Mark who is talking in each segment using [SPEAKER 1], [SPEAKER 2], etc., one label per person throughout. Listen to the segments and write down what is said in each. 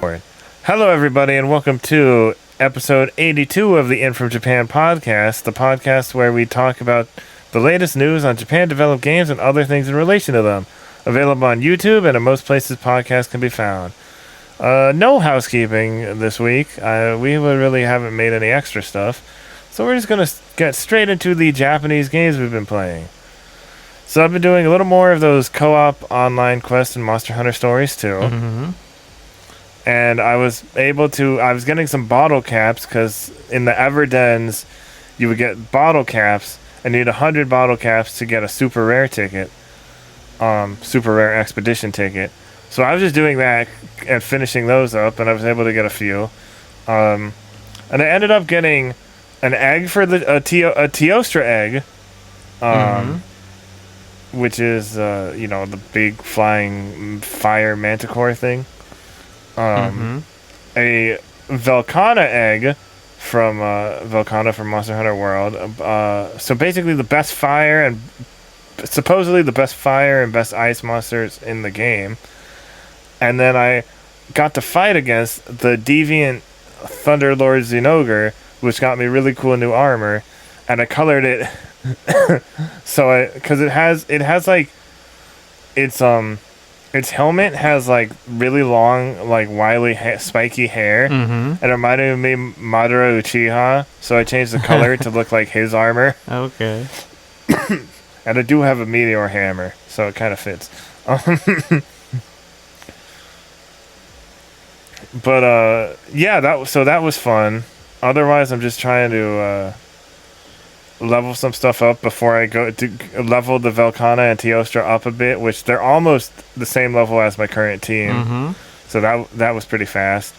[SPEAKER 1] Hello, everybody, and welcome to episode 82 of the In From Japan podcast, the podcast where we talk about the latest news on Japan-developed games and other things in relation to them. Available on YouTube and in most places podcasts can be found. No housekeeping this week. We really haven't made any extra stuff, so we're just going to get straight into the Japanese games we've been playing. So I've been doing a little more of those co-op online quests and Monster Hunter stories, too.
[SPEAKER 2] Mm-hmm.
[SPEAKER 1] And I was getting some bottle caps, because in the Everdens, you would get bottle caps, and you need 100 bottle caps to get a super rare ticket. Super rare expedition ticket. So I was just doing that and finishing those up, and I was able to get a few. And I ended up getting an egg for a Teostra egg. Which is, the big flying fire manticore thing. A Velkhana egg from Velkhana from Monster Hunter World. So basically supposedly the best fire and best ice monsters in the game. And then I got to fight against the deviant Thunderlord Zinogre, which got me really cool new armor, and I colored it because it has like its helmet has like really long, like wily, spiky hair, and it reminded me of Madara Uchiha, so I changed the color to look like his armor.
[SPEAKER 2] Okay.
[SPEAKER 1] And I do have a meteor hammer, so it kind of fits. But that was fun. Otherwise, I'm just trying to level some stuff up before I go to level the Velkhana and Teostra up a bit, which they're almost the same level as my current team. So that was pretty fast.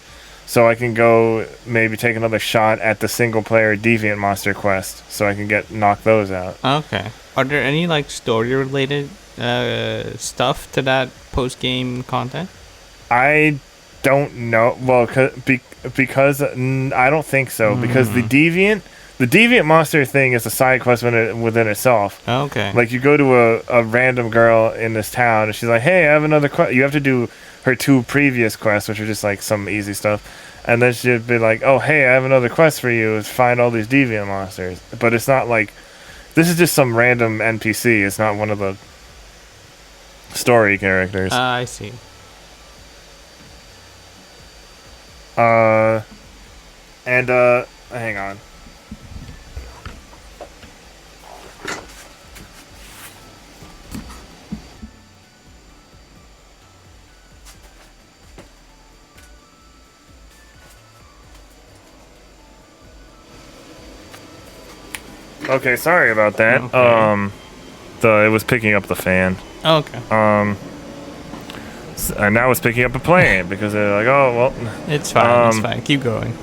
[SPEAKER 1] So I can go maybe take another shot at the single player Deviant Monster quest, so I can knock those out.
[SPEAKER 2] Okay. Are there any like story related stuff to that post game content?
[SPEAKER 1] I don't know. Well, because I don't think so. Because the Deviant Monster thing is a side quest within itself.
[SPEAKER 2] Okay.
[SPEAKER 1] Like, you go to a random girl in this town, and she's like, hey, I have another quest. You have to do her 2 previous quests, which are just, like, some easy stuff. And then she'd be like, oh, hey, I have another quest for you. It's find all these Deviant Monsters. But it's not like... This is just some random NPC. It's not one of the story characters.
[SPEAKER 2] I see.
[SPEAKER 1] Hang on. Okay, sorry about that.
[SPEAKER 2] Okay.
[SPEAKER 1] It was picking up the fan.
[SPEAKER 2] Okay.
[SPEAKER 1] And now it's picking up a plane because they're like, oh, well.
[SPEAKER 2] It's fine. It's fine. Keep going.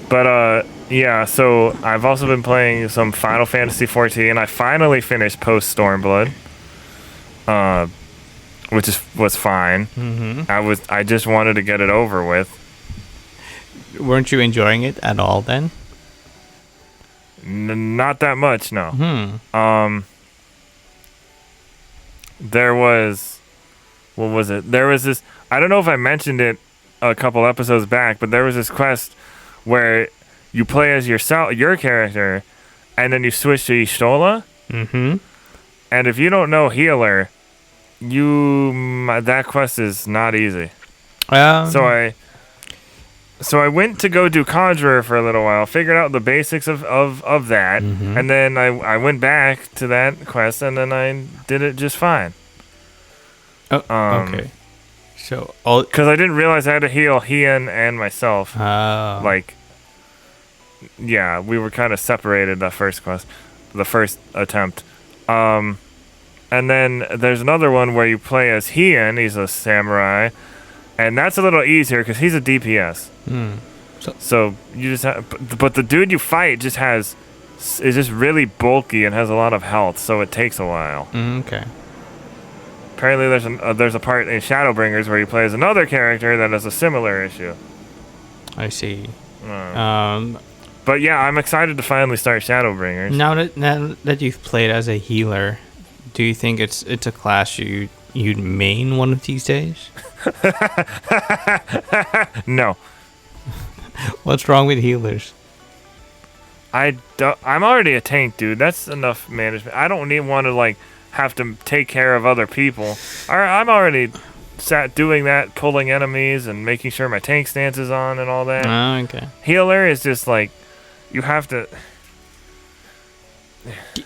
[SPEAKER 1] But, yeah, so I've also been playing some Final Fantasy XIV, and I finally finished Post Stormblood, which was fine. I just wanted to get it over with.
[SPEAKER 2] Weren't you enjoying it at all then?
[SPEAKER 1] Not that much, no. There was... What was it? There was this... I don't know if I mentioned it a couple episodes back, but there was this quest where you play as your character, and then you switch to Ishtola. And if you don't know Healer, that quest is not easy. So I went to go do Conjurer for a little while, figured out the basics of that, and then I went back to that quest, and then I did it just fine.
[SPEAKER 2] Oh, okay. So,
[SPEAKER 1] because I didn't realize I had to heal Hien and myself. Like, yeah, we were kind of separated the first attempt. And then there's another one where you play as Hien. He's a samurai, and that's a little easier because he's a DPS. So you just have, but the dude you fight is just really bulky and has a lot of health, so it takes a while.
[SPEAKER 2] Okay.
[SPEAKER 1] Apparently, there's a part in Shadowbringers where you play as another character that has a similar issue.
[SPEAKER 2] I see.
[SPEAKER 1] But yeah, I'm excited to finally start Shadowbringers.
[SPEAKER 2] Now that you've played as a healer, do you think it's a class you you'd main one of these days?
[SPEAKER 1] No.
[SPEAKER 2] What's wrong with healers?
[SPEAKER 1] I'm already a tank, dude. That's enough management. I don't even want to like have to take care of other people. I'm already doing that, pulling enemies and making sure my tank stance is on and all that.
[SPEAKER 2] Oh, okay.
[SPEAKER 1] Healer is just like you have to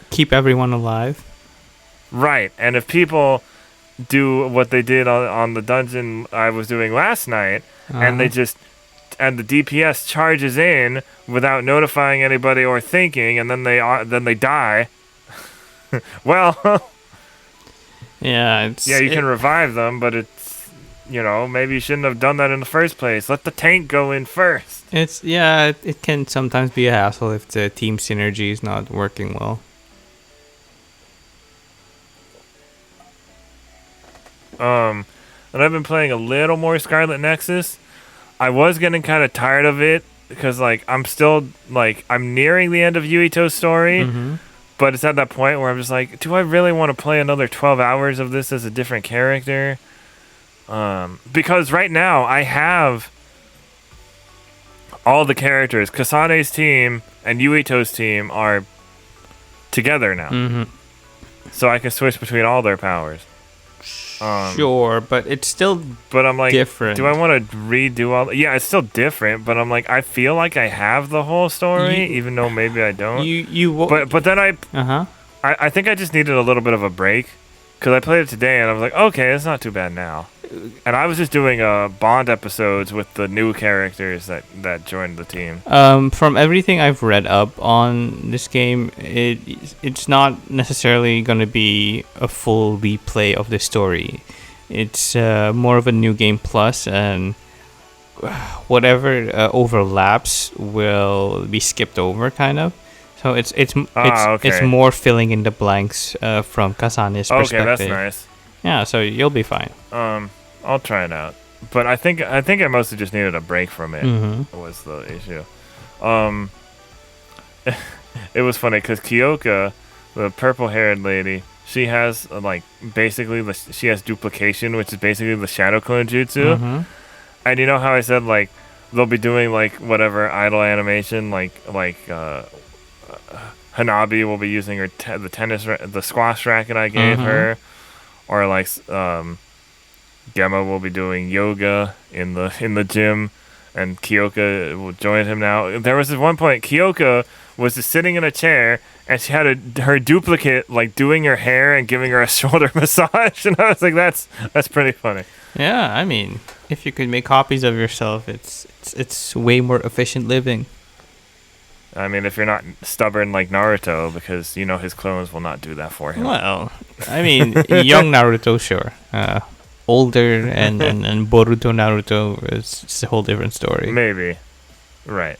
[SPEAKER 2] keep everyone alive.
[SPEAKER 1] Right, and if people do what they did on the dungeon I was doing last night, and the DPS charges in without notifying anybody or thinking, and then they die. Well,
[SPEAKER 2] yeah,
[SPEAKER 1] you can revive them, but it's maybe you shouldn't have done that in the first place. Let the tank go in first.
[SPEAKER 2] It can sometimes be a hassle if the team synergy is not working well.
[SPEAKER 1] And I've been playing a little more Scarlet Nexus. I was getting kind of tired of it because I'm still I'm nearing the end of Yuito's story, but it's at that point where I'm just like, do I really want to play another 12 hours of this as a different character? Because right now I have all the characters. Kasane's team and Yuito's team are together now, so I can switch between all their powers.
[SPEAKER 2] Sure, but it's still
[SPEAKER 1] I'm like,
[SPEAKER 2] different.
[SPEAKER 1] Do I want to redo all? Yeah, it's still different, but I'm like, I feel like I have the whole story, even though maybe I don't. But then I think I just needed a little bit of a break because I played it today and I was like, okay, it's not too bad now. And I was just doing Bond episodes with the new characters that joined the team.
[SPEAKER 2] From everything I've read up on this game, it's not necessarily going to be a full replay of the story. It's more of a new game plus, and whatever overlaps will be skipped over, kind of. So it's more filling in the blanks from Kasane's perspective.
[SPEAKER 1] Okay, that's nice.
[SPEAKER 2] Yeah, so you'll be fine.
[SPEAKER 1] I'll try it out, but I think I mostly just needed a break from it. Was the issue. It was funny because Kyoka, the purple-haired lady, she has basically she has duplication, which is basically the shadow clone jutsu. And you know how I said they'll be doing whatever idle animation, Hanabi will be using her the squash racket I gave her, or Gemma will be doing yoga in the gym, and Kyoka will join him now. There was this one point Kyoka was just sitting in a chair, and she had her duplicate doing her hair and giving her a shoulder massage, and I was like, that's pretty funny.
[SPEAKER 2] Yeah, I mean, if you could make copies of yourself, it's way more efficient living.
[SPEAKER 1] I mean, if you're not stubborn like Naruto, because his clones will not do that for him.
[SPEAKER 2] Well, I mean, young Naruto, sure. Older and Boruto Naruto is just a whole different story.
[SPEAKER 1] Maybe. Right.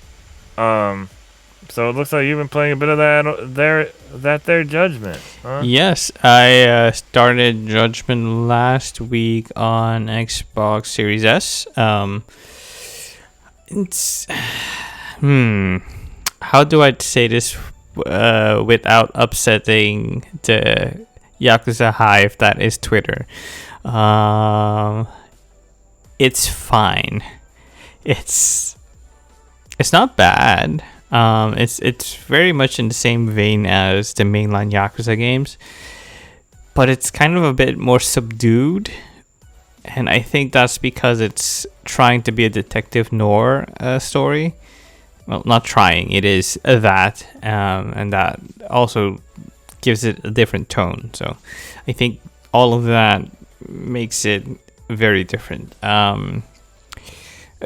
[SPEAKER 1] So it looks like you've been playing a bit of that Judgment, huh?
[SPEAKER 2] Yes, I started Judgment last week on Xbox Series S. It's how do I say this without upsetting the Yakuza Hive that is Twitter? It's fine. It's not bad. It's very much in the same vein as the mainline Yakuza games, but it's kind of a bit more subdued, and I think that's because it's trying to be a detective noir story. Well, not trying, it is that, and that also gives it a different tone. So I think all of that makes it very different. I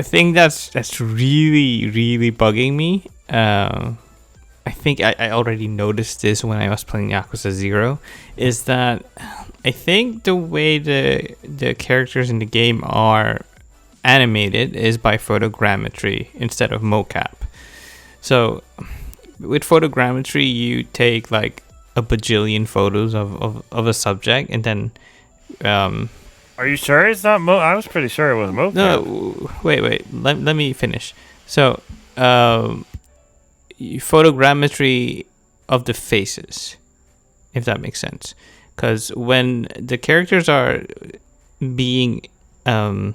[SPEAKER 2] think that's really, really bugging me. I think I already noticed this when I was playing Yakuza 0, is that I think the way the characters in the game are animated is by photogrammetry instead of mocap. So with photogrammetry, you take a bajillion photos of a subject, and then
[SPEAKER 1] are you sure it's not I was pretty sure it was mocap.
[SPEAKER 2] No, wait. Let me finish. So photogrammetry of the faces, if that makes sense. because when the characters are being are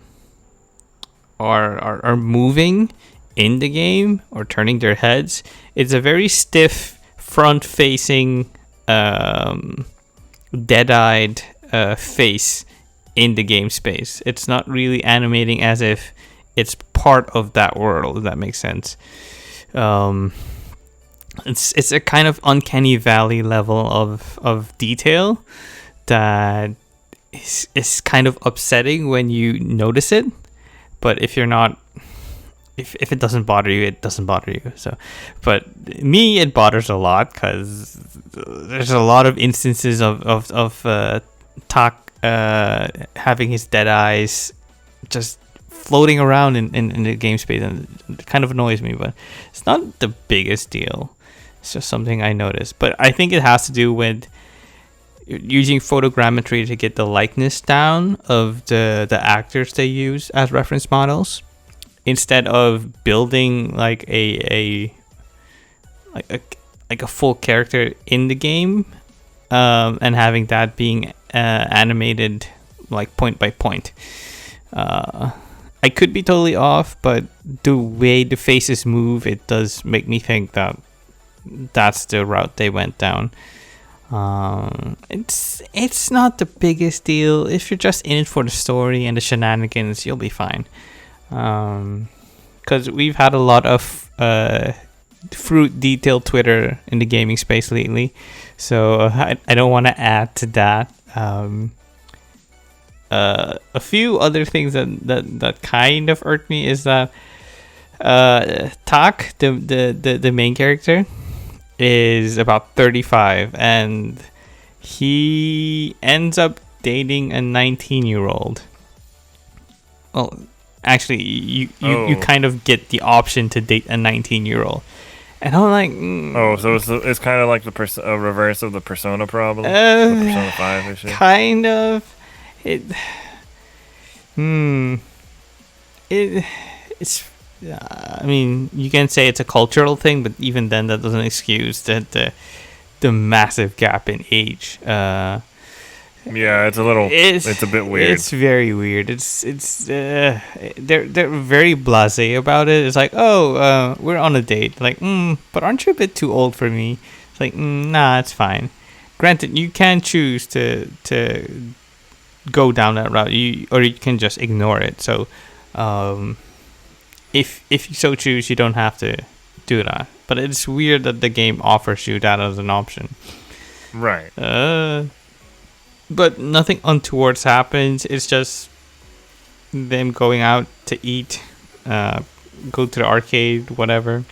[SPEAKER 2] moving in the game or turning their heads, it's a very stiff front-facing, dead-eyed face in the game space. It's not really animating as if it's part of that world, if that makes sense. It's a kind of uncanny valley level of detail that is kind of upsetting when you notice it. But if you're not, if it doesn't bother you, it doesn't bother you. So, but me, it bothers a lot because there's a lot of instances of Tak having his dead eyes just floating around in the game space, and it kind of annoys me. But it's not the biggest deal. It's just something I noticed. But I think it has to do with using photogrammetry to get the likeness down of the actors they use as reference models, instead of building like a full character in the game, and having that being animated like point by point. I could be totally off, but the way the faces move, it does make me think that that's the route they went down. It's not the biggest deal. If you're just in it for the story and the shenanigans, you'll be fine. Because we've had a lot of fruit detail Twitter in the gaming space lately, so I don't want to add to that. A few other things that kind of irked me is that Tak, the main character, is about 35, and he ends up dating a 19-year-old. Well, actually, you kind of get the option to date a 19-year-old, and I'm like,
[SPEAKER 1] so it's kind of like the reverse of the Persona problem, the Persona 5 issue.
[SPEAKER 2] Kind of. It's. I mean, you can say it's a cultural thing, but even then, that doesn't excuse the massive gap in age.
[SPEAKER 1] Yeah, it's a bit weird.
[SPEAKER 2] It's very weird. They're very blasé about it. It's like, we're on a date. Like, but aren't you a bit too old for me? It's like, nah, it's fine. Granted, you can choose to go down that route, or you can just ignore it. So, if you so choose, you don't have to do that. But it's weird that the game offers you that as an option.
[SPEAKER 1] Right.
[SPEAKER 2] But nothing untowards happens. It's just them going out to eat, go to the arcade, whatever.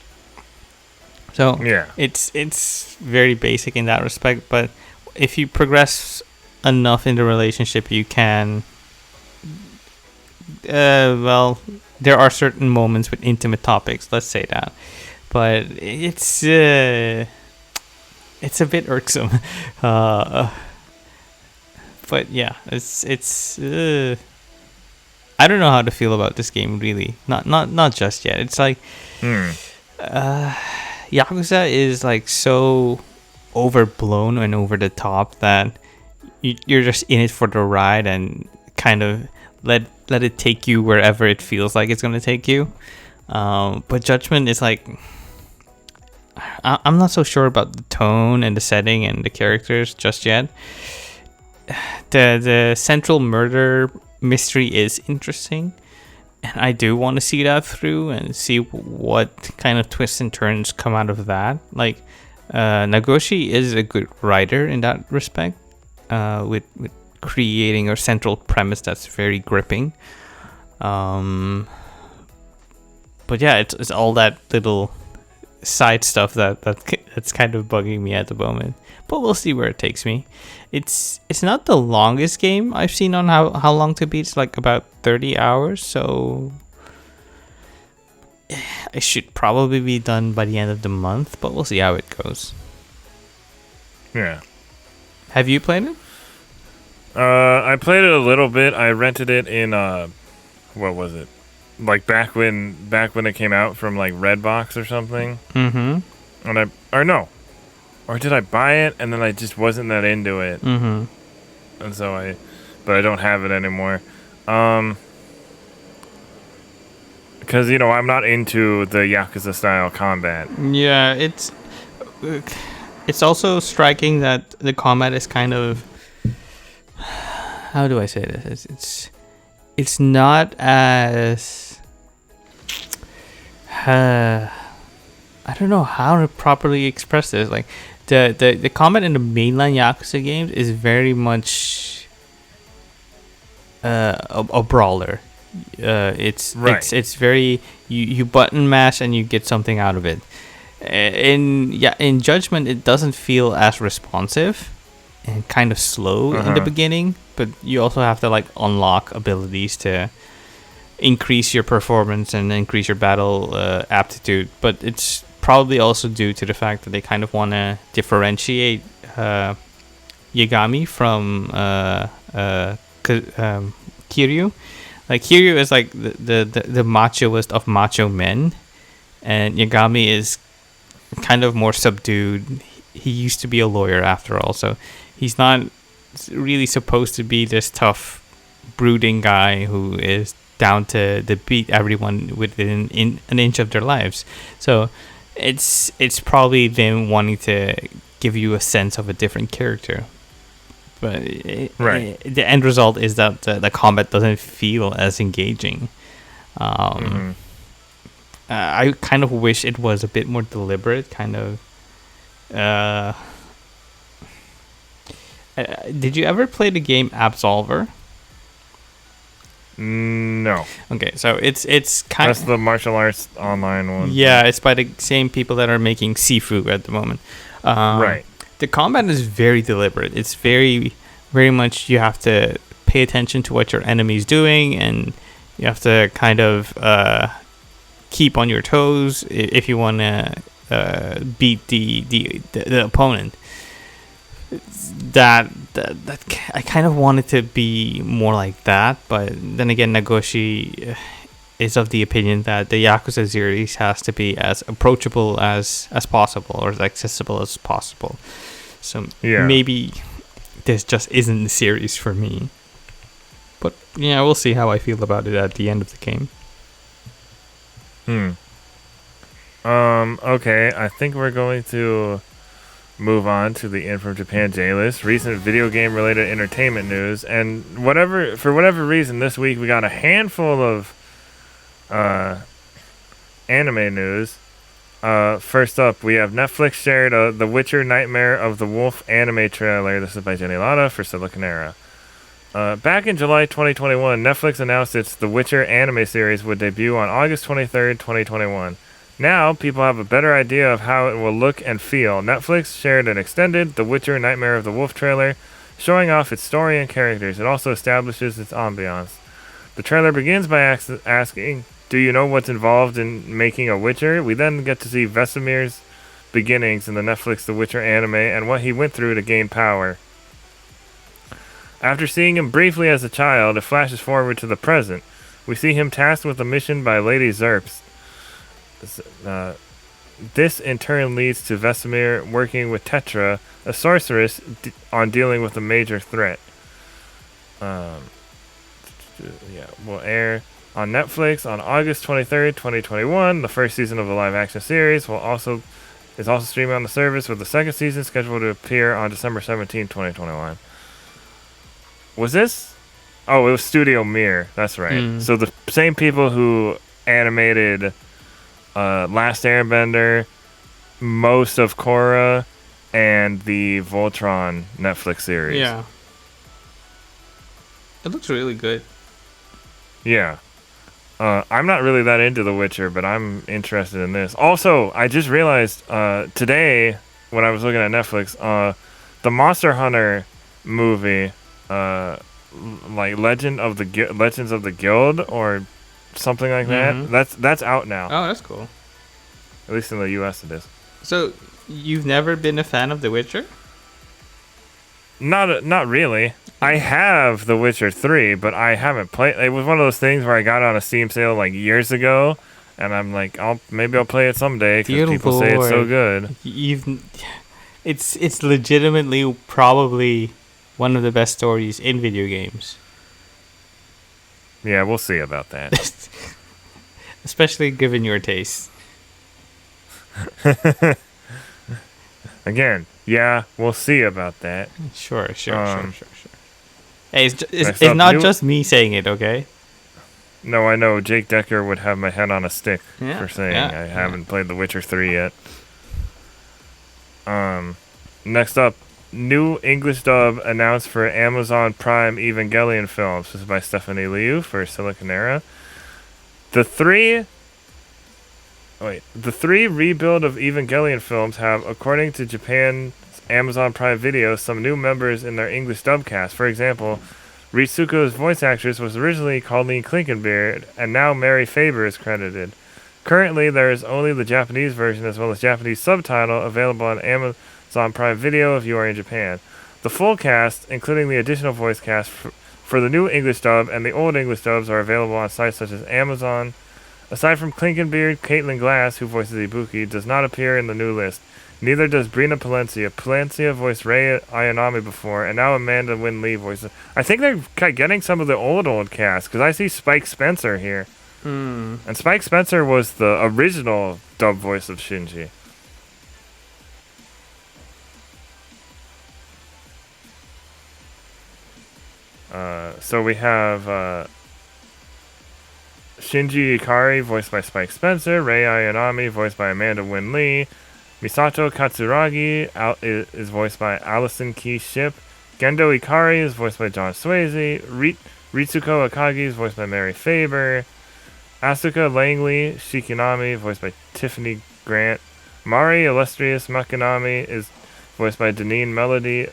[SPEAKER 2] So
[SPEAKER 1] yeah,
[SPEAKER 2] it's very basic in that respect. But if you progress enough in the relationship, you can. There are certain moments with intimate topics. Let's say that, but it's a bit irksome. But yeah, it's. I don't know how to feel about this game really. Not just yet. It's like, Yakuza is like so overblown and over the top that you're just in it for the ride and kind of let it take you wherever it feels like it's gonna take you. But Judgment is like, I'm not so sure about the tone and the setting and the characters just yet. The central murder mystery is interesting, and I do want to see that through and see what kind of twists and turns come out of that. Like, Nagoshi is a good writer in that respect, with creating a central premise that's very gripping. But yeah, it's all that little side stuff that's kind of bugging me at the moment. But we'll see where it takes me. It's not the longest game I've seen on how long to beat. It's like about 30 hours, so I should probably be done by the end of the month, but we'll see how it goes.
[SPEAKER 1] Yeah.
[SPEAKER 2] Have you played it?
[SPEAKER 1] I played it a little bit. I rented it in what was it? Like back when it came out from like Redbox or something.
[SPEAKER 2] Mm-hmm.
[SPEAKER 1] Or did I buy it and then I just wasn't that into it?
[SPEAKER 2] Mm-hmm.
[SPEAKER 1] and but I don't have it anymore. Because I'm not into the Yakuza style combat.
[SPEAKER 2] Yeah, it's also striking that the combat is kind of, how do I say this? It's not as I don't know how to properly express this. Like the combat in the mainline Yakuza games is very much a brawler. It's very you button mash and you get something out of it. In Judgment, it doesn't feel as responsive and kind of slow in the beginning, but you also have to like unlock abilities to increase your performance and increase your battle aptitude. But it's probably also due to the fact that they kind of want to differentiate Yagami from Kiryu. Like Kiryu is like the machoist of macho men, and Yagami is kind of more subdued. He used to be a lawyer after all, so he's not really supposed to be this tough, brooding guy who is down to beat everyone within an inch of their lives. So it's probably them wanting to give you a sense of a different character. But the end result is that the combat doesn't feel as engaging. I kind of wish it was a bit more deliberate. Did you ever play the game Absolver?
[SPEAKER 1] No.
[SPEAKER 2] Okay, so it's kind
[SPEAKER 1] of... That's the martial arts online one.
[SPEAKER 2] Yeah, it's by the same people that are making Sifu at the moment. Right. The combat is very deliberate. It's very, very much you have to pay attention to what your enemy's doing, and you have to kind of keep on your toes if you want to beat the opponent. That I kind of wanted to be more like that, but then again, Nagoshi is of the opinion that the Yakuza series has to be as approachable as possible, or as accessible as possible. So maybe this just isn't the series for me. But yeah, we'll see how I feel about it at the end of the game.
[SPEAKER 1] Okay, I think we're going to move on to the In From Japan J-List, recent video game related entertainment news, and for whatever reason this week we got a handful of anime news. First up, we have Netflix shared The Witcher Nightmare of the Wolf anime trailer. This is by Jenni Lada for Siliconera. Back in July 2021, Netflix announced its The Witcher anime series would debut on August 23rd, 2021. Now, people have a better idea of how it will look and feel. Netflix shared an extended The Witcher Nightmare of the Wolf trailer, showing off its story and characters. It also establishes its ambiance. The trailer begins by asking, do you know what's involved in making a Witcher? We then get to see Vesemir's beginnings in the Netflix The Witcher anime and what he went through to gain power. After seeing him briefly as a child, it flashes forward to the present. We see him tasked with a mission by Lady Zerps. This in turn leads to Vesemir working with Tetra, a sorceress, on dealing with a major threat. Will air on Netflix on August 23rd, 2021. The first season of the live-action series is also streaming on the service, with the second season scheduled to appear on December 17th, 2021. Was this? Oh, it was Studio Mir. That's right. So the same people who animated Last Airbender, most of Korra, and the Voltron Netflix series.
[SPEAKER 2] Yeah. It looks really good.
[SPEAKER 1] Yeah. I'm not really that into The Witcher, but I'm interested in this. Also, I just realized today, when I was looking at Netflix, the Monster Hunter movie, like Legends of the Guild, or something like that. That's out now.
[SPEAKER 2] Oh, that's cool.
[SPEAKER 1] At least in the US it is.
[SPEAKER 2] So, you've never been a fan of The Witcher?
[SPEAKER 1] Not really. I have The Witcher 3, but I haven't played. It was one of those things where I got it on a Steam sale like years ago, and I'm like, maybe I'll play it someday because people say it's so good.
[SPEAKER 2] It's legitimately probably one of the best stories in video games.
[SPEAKER 1] Yeah, we'll see about that.
[SPEAKER 2] Especially given your taste.
[SPEAKER 1] Again, yeah, we'll see about that.
[SPEAKER 2] Sure. Hey, it's not just me saying it, okay?
[SPEAKER 1] No, I know Jake Decker would have my head on a stick for saying I haven't played The Witcher 3 yet. Next up, new English dub announced for Amazon Prime Evangelion films. This is by Stephanie Liu for Siliconera. The three rebuild of Evangelion films have, according to Japan's Amazon Prime Video, some new members in their English dub cast. For example, Ritsuko's voice actress was originally Colleen Klinkenbeard, and now Mary Faber is credited. Currently, there is only the Japanese version as well as Japanese subtitle available on Amazon Prime Video if you are in Japan. The full cast, including the additional voice cast for the new English dub and the old English dubs, are available on sites such as Amazon. Aside from Klinkenbeard, Caitlin Glass, who voices Ibuki, does not appear in the new list. Neither does Brina Palencia. Palencia voiced Rei Ayanami before, and now Amanda Wynn Lee voices. I think they're getting some of the old cast, because I see Spike Spencer here. And Spike Spencer was the original dub voice of Shinji. So we have Shinji Ikari, voiced by Spike Spencer. Rei Ayanami, voiced by Amanda Wynn Lee. Misato Katsuragi is voiced by Allison Key Ship. Gendo Ikari is voiced by John Swayze. Ritsuko Akagi is voiced by Mary Faber. Asuka Langley Shikinami, voiced by Tiffany Grant. Mari Illustrious Makanami is voiced by Deneen Melody.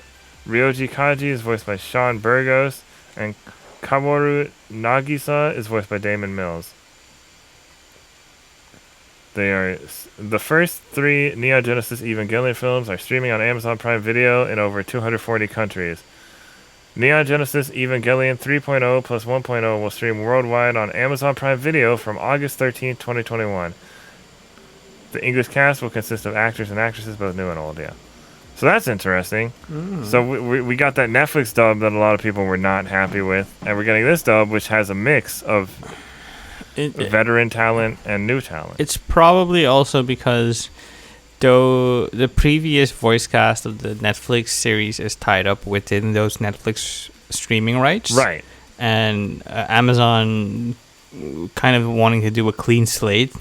[SPEAKER 1] Ryoji Kaji is voiced by Shawn Burgos. And Kaworu Nagisa is voiced by Damon Mills. They are the first 3 Neon Genesis Evangelion films are streaming on Amazon Prime Video in over 240 countries. Neon Genesis Evangelion 3.0 plus 1.0 will stream worldwide on Amazon Prime Video from August 13, 2021. The English cast will consist of actors and actresses, both new and old, yeah. So that's interesting. So we got that Netflix dub that a lot of people were not happy with, and we're getting this dub which has a mix of veteran talent and new talent.
[SPEAKER 2] It's probably also because though the previous voice cast of the Netflix series is tied up within those Netflix streaming rights.
[SPEAKER 1] Right.
[SPEAKER 2] And Amazon kind of wanting to do a clean slate,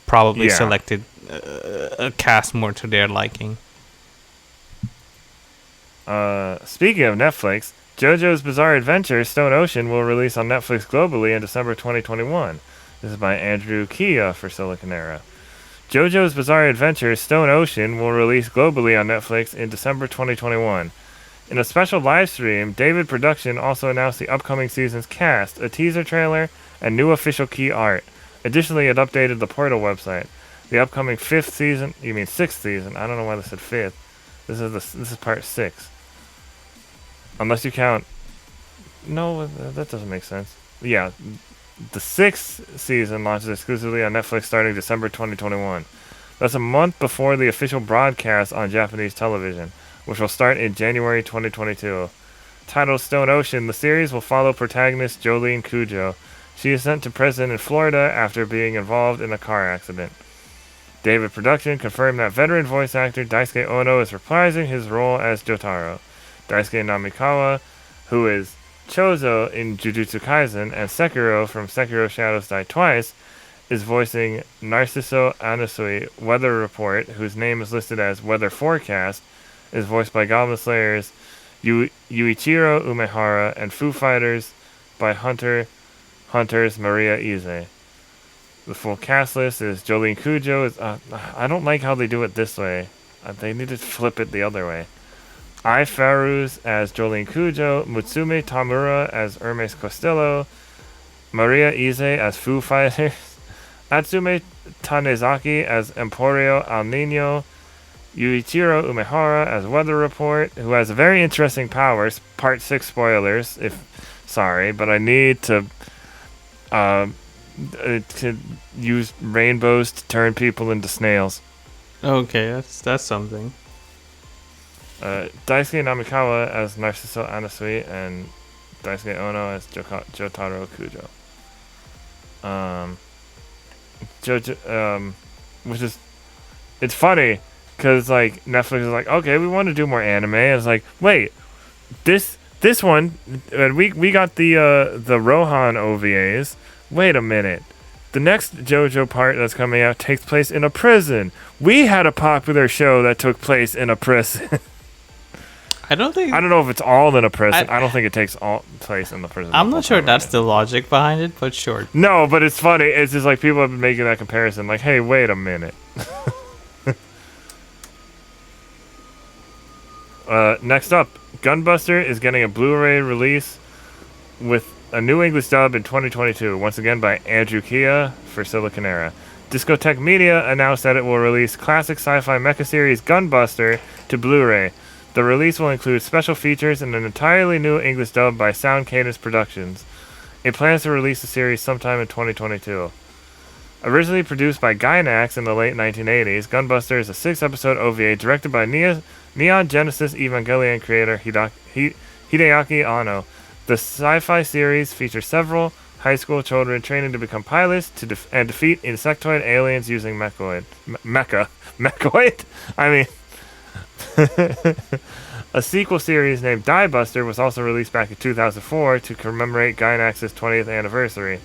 [SPEAKER 2] probably selected a cast more to their liking.
[SPEAKER 1] Speaking of Netflix, JoJo's Bizarre Adventure Stone Ocean will release on Netflix globally in December 2021. This is by Andrew Kia for Siliconera. JoJo's Bizarre Adventure Stone Ocean will release globally on Netflix in December 2021. In a special live stream, David Production also announced the upcoming season's cast, a teaser trailer, and new official key art. Additionally, it updated the Portal website. The upcoming 6th season, I don't know why they said 5th. This is part 6. Unless you count... No, that doesn't make sense. Yeah, the 6th season launches exclusively on Netflix starting December 2021. That's a month before the official broadcast on Japanese television, which will start in January 2022. Titled Stone Ocean, the series will follow protagonist Jolene Cujo. She is sent to prison in Florida after being involved in a car accident. David Production confirmed that veteran voice actor Daisuke Ono is reprising his role as Jotaro. Daisuke Namikawa, who is Chozo in Jujutsu Kaisen and Sekiro from Sekiro Shadows Die Twice, is voicing Narciso Anasui. Weather Report, whose name is listed as Weather Forecast, is voiced by Goblin Slayers Yuichiro Umehara and Foo Fighters by Hunters Maria Ize. The full cast list is Jolene Cujo. I don't like how they do it this way. They need to flip it the other way. Ai Faruz as Jolene Cujo, Mutsume Tamura as Hermes Costello, Maria Ize as Foo Fighters, Atsume Tanezaki as Emporio Al Nino, Yuichiro Umehara as Weather Report, who has a very interesting powers. Part 6 spoilers, sorry, but I need to use rainbows to turn people into snails.
[SPEAKER 2] Okay, that's something.
[SPEAKER 1] Daisuke Namikawa as Narciso Anasui and Daisuke Ono as Jotaro Kujo. Which is, it's funny because like Netflix is like, okay, we want to do more anime. And it's like, wait, this one, we got the Rohan OVAs. Wait a minute. The next JoJo part that's coming out takes place in a prison. We had a popular show that took place in a prison.
[SPEAKER 2] I don't
[SPEAKER 1] know if it's all in a prison. I don't think it takes all place in the prison.
[SPEAKER 2] I'm not sure that's the logic behind it, but sure.
[SPEAKER 1] No, but it's funny. It's just like people have been making that comparison. Like, hey, wait a minute. Next up, Gunbuster is getting a Blu-ray release with a new English dub in 2022, once again by Andrew Kia for Siliconera. Discotech Media announced that it will release classic sci-fi mecha series Gunbuster to Blu-ray. The release will include special features and an entirely new English dub by Sound Cadence Productions. It plans to release the series sometime in 2022. Originally produced by Gainax in the late 1980s, Gunbuster is a 6-episode OVA directed by Neon Genesis Evangelion creator Hideaki Anno. The sci-fi series features several high school children training to become pilots and defeat insectoid aliens using mechoid. Mechoid? I mean... A sequel series named Die Buster was also released back in 2004 to commemorate Gainax's 20th anniversary.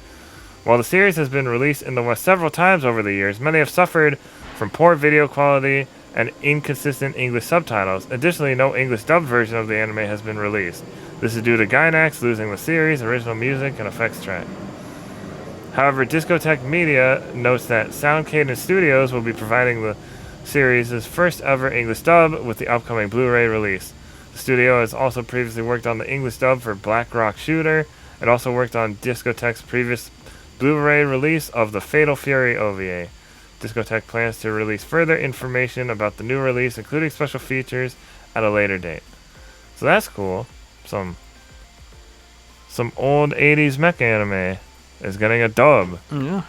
[SPEAKER 1] While the series has been released in the West several times over the years, many have suffered from poor video quality and inconsistent English subtitles. Additionally, no English dubbed version of the anime has been released. This is due to Gainax losing the series' original music and effects track. However, Discotech Media notes that Sound Cadence Studios will be providing the series' first ever English dub with the upcoming Blu-ray release. The studio has also previously worked on the English dub for Black Rock Shooter and also worked on Discotech's previous Blu-ray release of the Fatal Fury OVA. Discotech plans to release further information about the new release, including special features, at a later date. So that's cool. Some old 80s mech anime is getting a dub.
[SPEAKER 2] Yeah.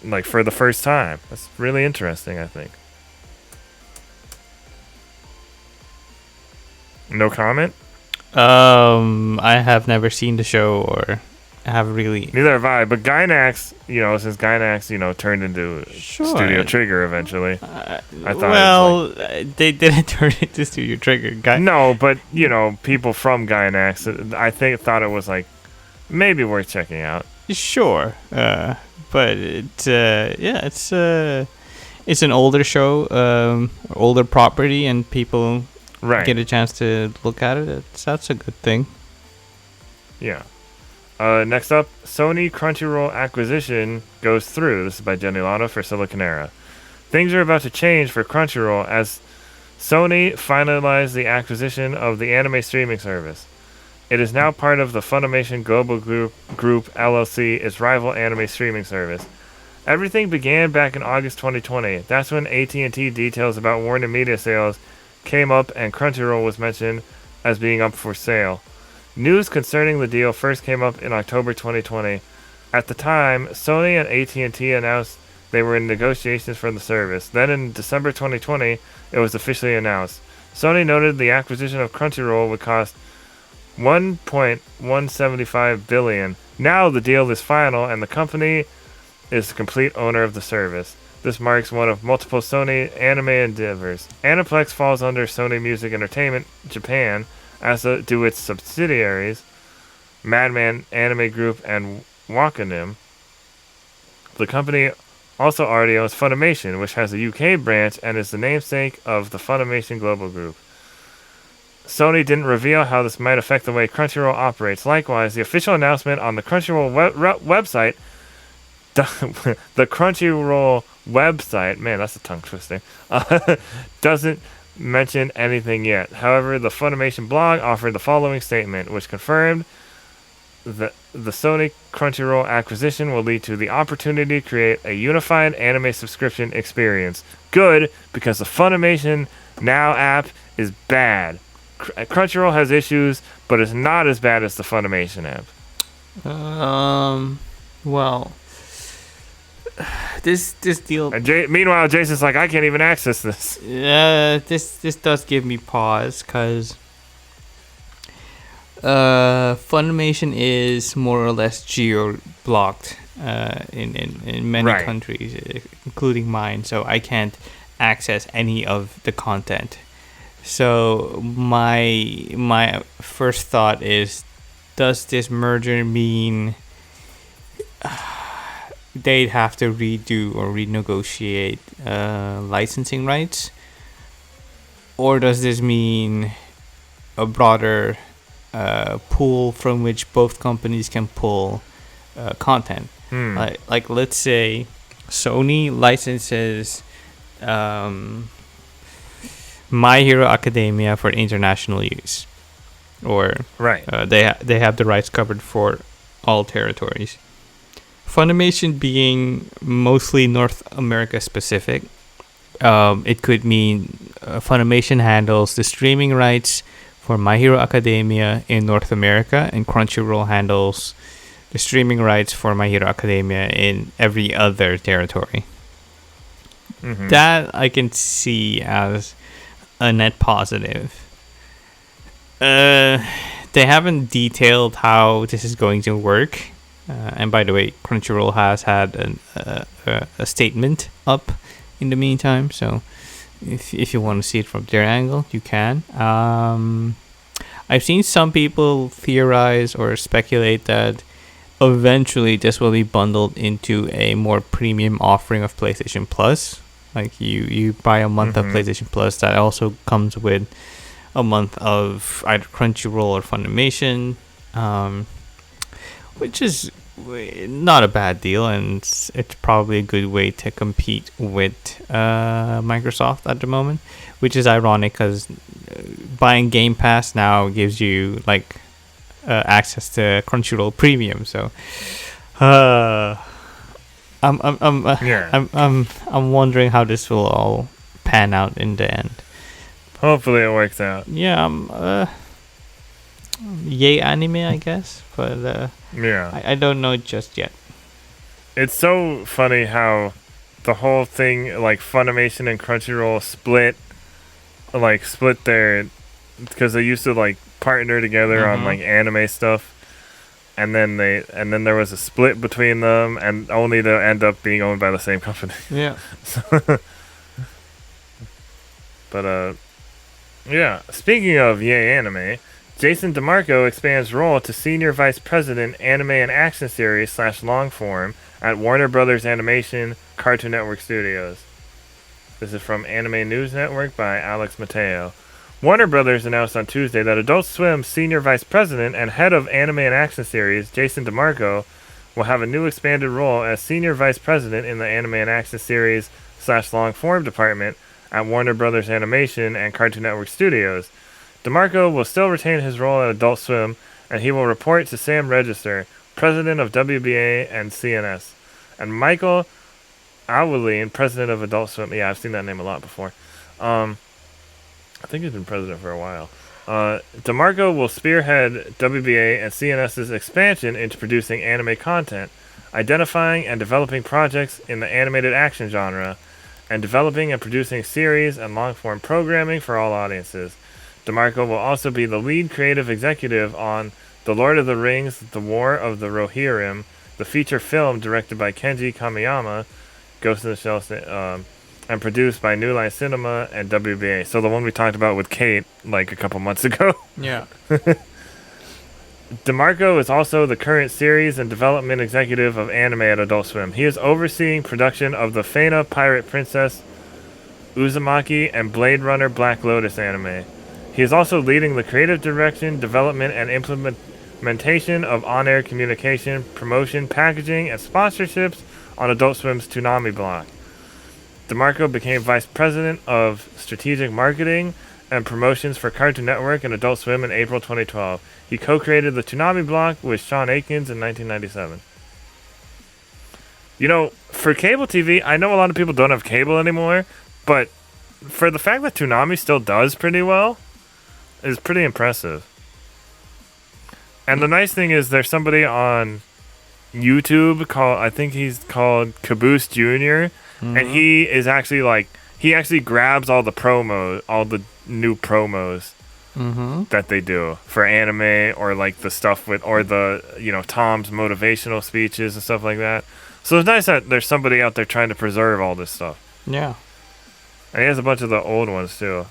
[SPEAKER 1] Like for the first time. That's really interesting, I think. No comment?
[SPEAKER 2] I have never seen the show or have really.
[SPEAKER 1] Neither have I, but Gainax, since Gainax, turned into Studio Trigger eventually. I thought
[SPEAKER 2] they didn't turn into Studio Trigger.
[SPEAKER 1] No, but people from Gainax, I thought it was like maybe worth checking out.
[SPEAKER 2] Sure, but it's an older show, older property, and people get a chance to look at it. That's a good thing.
[SPEAKER 1] Yeah. Next up, Sony Crunchyroll acquisition goes through. This is by Jenni Lada for Siliconera. Things are about to change for Crunchyroll as Sony finalized the acquisition of the anime streaming service. It is now part of the Funimation Global Group LLC, its rival anime streaming service. Everything began back in August 2020. That's when AT&T details about Warner Media sales came up and Crunchyroll was mentioned as being up for sale. News concerning the deal first came up in October 2020. At the time, Sony and AT&T announced they were in negotiations for the service. Then in December 2020, it was officially announced. Sony noted the acquisition of Crunchyroll would cost $1.175 billion. Now the deal is final and the company is the complete owner of the service. This marks one of multiple Sony anime endeavors. Aniplex falls under Sony Music Entertainment Japan, as do its subsidiaries, Madman Anime Group and Wakanim. The company also already owns Funimation, which has a UK branch and is the namesake of the Funimation Global Group. Sony didn't reveal how this might affect the way Crunchyroll operates. Likewise, the official announcement on the Crunchyroll website, the Crunchyroll website, man, that's a tongue twister, doesn't mention anything yet. However, the Funimation blog offered the following statement, which confirmed that the Sony Crunchyroll acquisition will lead to the opportunity to create a unified anime subscription experience. Good, because the Funimation Now app is bad. Crunchyroll has issues, but it's not as bad as the Funimation app.
[SPEAKER 2] Well, this deal.
[SPEAKER 1] And meanwhile, Jason's like, I can't even access this.
[SPEAKER 2] This does give me pause because Funimation is more or less geo blocked in many countries, including mine. So I can't access any of the content. So my first thought is, does this merger mean they'd have to redo or renegotiate licensing rights? Or does this mean a broader pool from which both companies can pull content? Like let's say Sony licenses My Hero Academia for international use, or they have the rights covered for all territories. Funimation being mostly North America specific, it could mean Funimation handles the streaming rights for My Hero Academia in North America, and Crunchyroll handles the streaming rights for My Hero Academia in every other territory. Mm-hmm. That I can see as a net positive. They haven't detailed how this is going to work. And by the way, Crunchyroll has had a statement up in the meantime, so if you want to see it from their angle, you can. I've seen some people theorize or speculate that eventually this will be bundled into a more premium offering of PlayStation Plus. Like you buy a month of PlayStation Plus that also comes with a month of either Crunchyroll or Funimation, which is not a bad deal, and it's probably a good way to compete with Microsoft at the moment, which is ironic because buying Game Pass now gives you like access to Crunchyroll Premium. So I'm wondering how this will all pan out in the end.
[SPEAKER 1] Hopefully it works out.
[SPEAKER 2] Yeah, yay anime, I guess, but I don't know just yet.
[SPEAKER 1] It's so funny how the whole thing, like Funimation and Crunchyroll split their, because they used to like partner together on like anime stuff, and then there was a split between them, and only to end up being owned by the same company.
[SPEAKER 2] Yeah.
[SPEAKER 1] But yeah. Speaking of yay anime, Jason DeMarco expands role to Senior Vice President, Anime and Action Series / Long Form at Warner Brothers Animation, Cartoon Network Studios. This is from Anime News Network by Alex Mateo. Warner Brothers announced on Tuesday that Adult Swim's Senior Vice President and Head of Anime and Action Series, Jason DeMarco, will have a new expanded role as Senior Vice President in the Anime and Action Series / Long Form department at Warner Brothers Animation and Cartoon Network Studios. DeMarco will still retain his role at Adult Swim, and he will report to Sam Register, president of WBA and CNS, and Michael Awalin, president of Adult Swim. Yeah, I've seen that name a lot before. I think he's been president for a while. DeMarco will spearhead WBA and CNS's expansion into producing anime content, identifying and developing projects in the animated action genre, and developing and producing series and long-form programming for all audiences. DeMarco will also be the lead creative executive on The Lord of the Rings, The War of the Rohirrim, the feature film directed by Kenji Kamiyama, Ghost in the Shell, and produced by New Line Cinema and WBA. So the one we talked about with Kate like a couple months ago.
[SPEAKER 2] Yeah.
[SPEAKER 1] DeMarco is also the current series and development executive of anime at Adult Swim. He is overseeing production of the Faina Pirate Princess, Uzumaki, and Blade Runner Black Lotus anime. He is also leading the creative direction, development, and implementation of on-air communication, promotion, packaging, and sponsorships on Adult Swim's Toonami block. DeMarco became Vice President of Strategic Marketing and Promotions for Cartoon Network and Adult Swim in April 2012. He co-created the Toonami block with Shawn Akins in 1997. You know, for cable TV, I know a lot of people don't have cable anymore, but for the fact that Toonami still does pretty well, is pretty impressive. And the nice thing is there's somebody on YouTube called, I think he's called Caboose Jr. And he is actually like, he actually grabs all the new promos that they do for anime, or like the stuff with, or the, Tom's motivational speeches and stuff like that. So it's nice that there's somebody out there trying to preserve all this stuff.
[SPEAKER 2] Yeah.
[SPEAKER 1] And he has a bunch of the old ones too.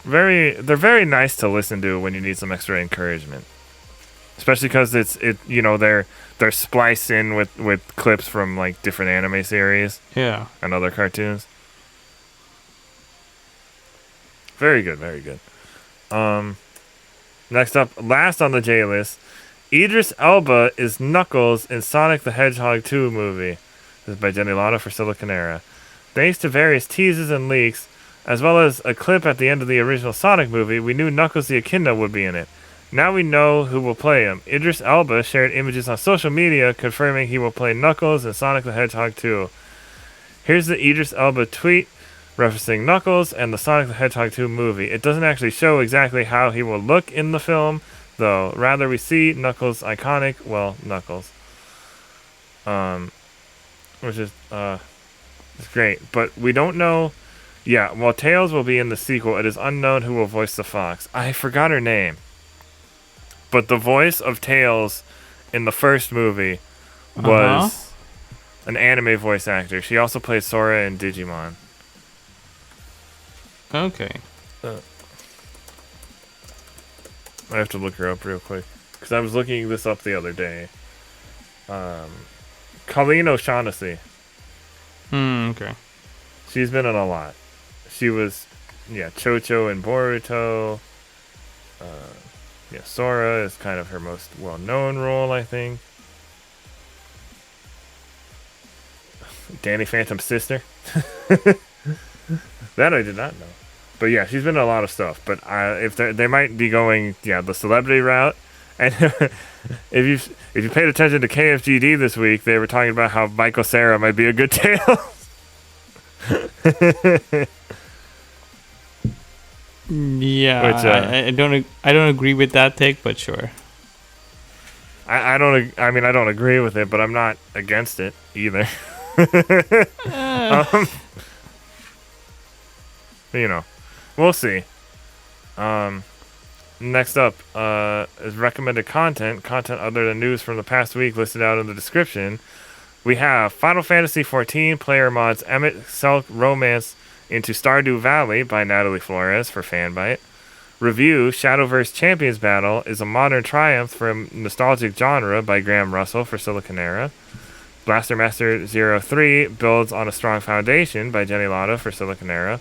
[SPEAKER 1] They're very nice to listen to when you need some extra encouragement. Especially because they're spliced in with clips from like different anime series.
[SPEAKER 2] Yeah.
[SPEAKER 1] And other cartoons. Very good, very good. Next up, last on the J list, Idris Elba is Knuckles in Sonic the Hedgehog 2 movie. This is by Jenni Lada for Siliconera. Thanks to various teases and leaks, as well as a clip at the end of the original Sonic movie, we knew Knuckles the Echidna would be in it. Now we know who will play him. Idris Elba shared images on social media confirming he will play Knuckles in Sonic the Hedgehog 2. Here's the Idris Elba tweet referencing Knuckles and the Sonic the Hedgehog 2 movie. It doesn't actually show exactly how he will look in the film, though. Rather, we see Knuckles' iconic, Knuckles. Which is, it's great. But we don't know. Yeah, while Tails will be in the sequel, it is unknown who will voice the fox. I forgot her name. But the voice of Tails in the first movie was an anime voice actor. She also played Sora in Digimon.
[SPEAKER 2] Okay.
[SPEAKER 1] I have to look her up real quick. Because I was looking this up the other day. Colleen O'Shaughnessy.
[SPEAKER 2] Okay.
[SPEAKER 1] She's been in a lot. She was, Chocho in Boruto. Sora is kind of her most well-known role, I think. Danny Phantom's sister. That I did not know. But yeah, she's been in a lot of stuff. But if they might be going, the celebrity route. And if you paid attention to KFGD this week, they were talking about how Michael Cera might be a good Tails.
[SPEAKER 2] Yeah, which, I don't agree with that take, but sure.
[SPEAKER 1] I don't agree with it, but I'm not against it either. We'll see. Next up is recommended content other than news from the past week listed out in the description. We have Final Fantasy XIV player mods Emet-Selch Romance into Stardew Valley by Natalie Flores for Fanbyte. Review Shadowverse Champions Battle is a modern triumph from nostalgic genre by Graham Russell for Siliconera. Blaster Master 03 builds on a strong foundation by Jenni Lada for Siliconera.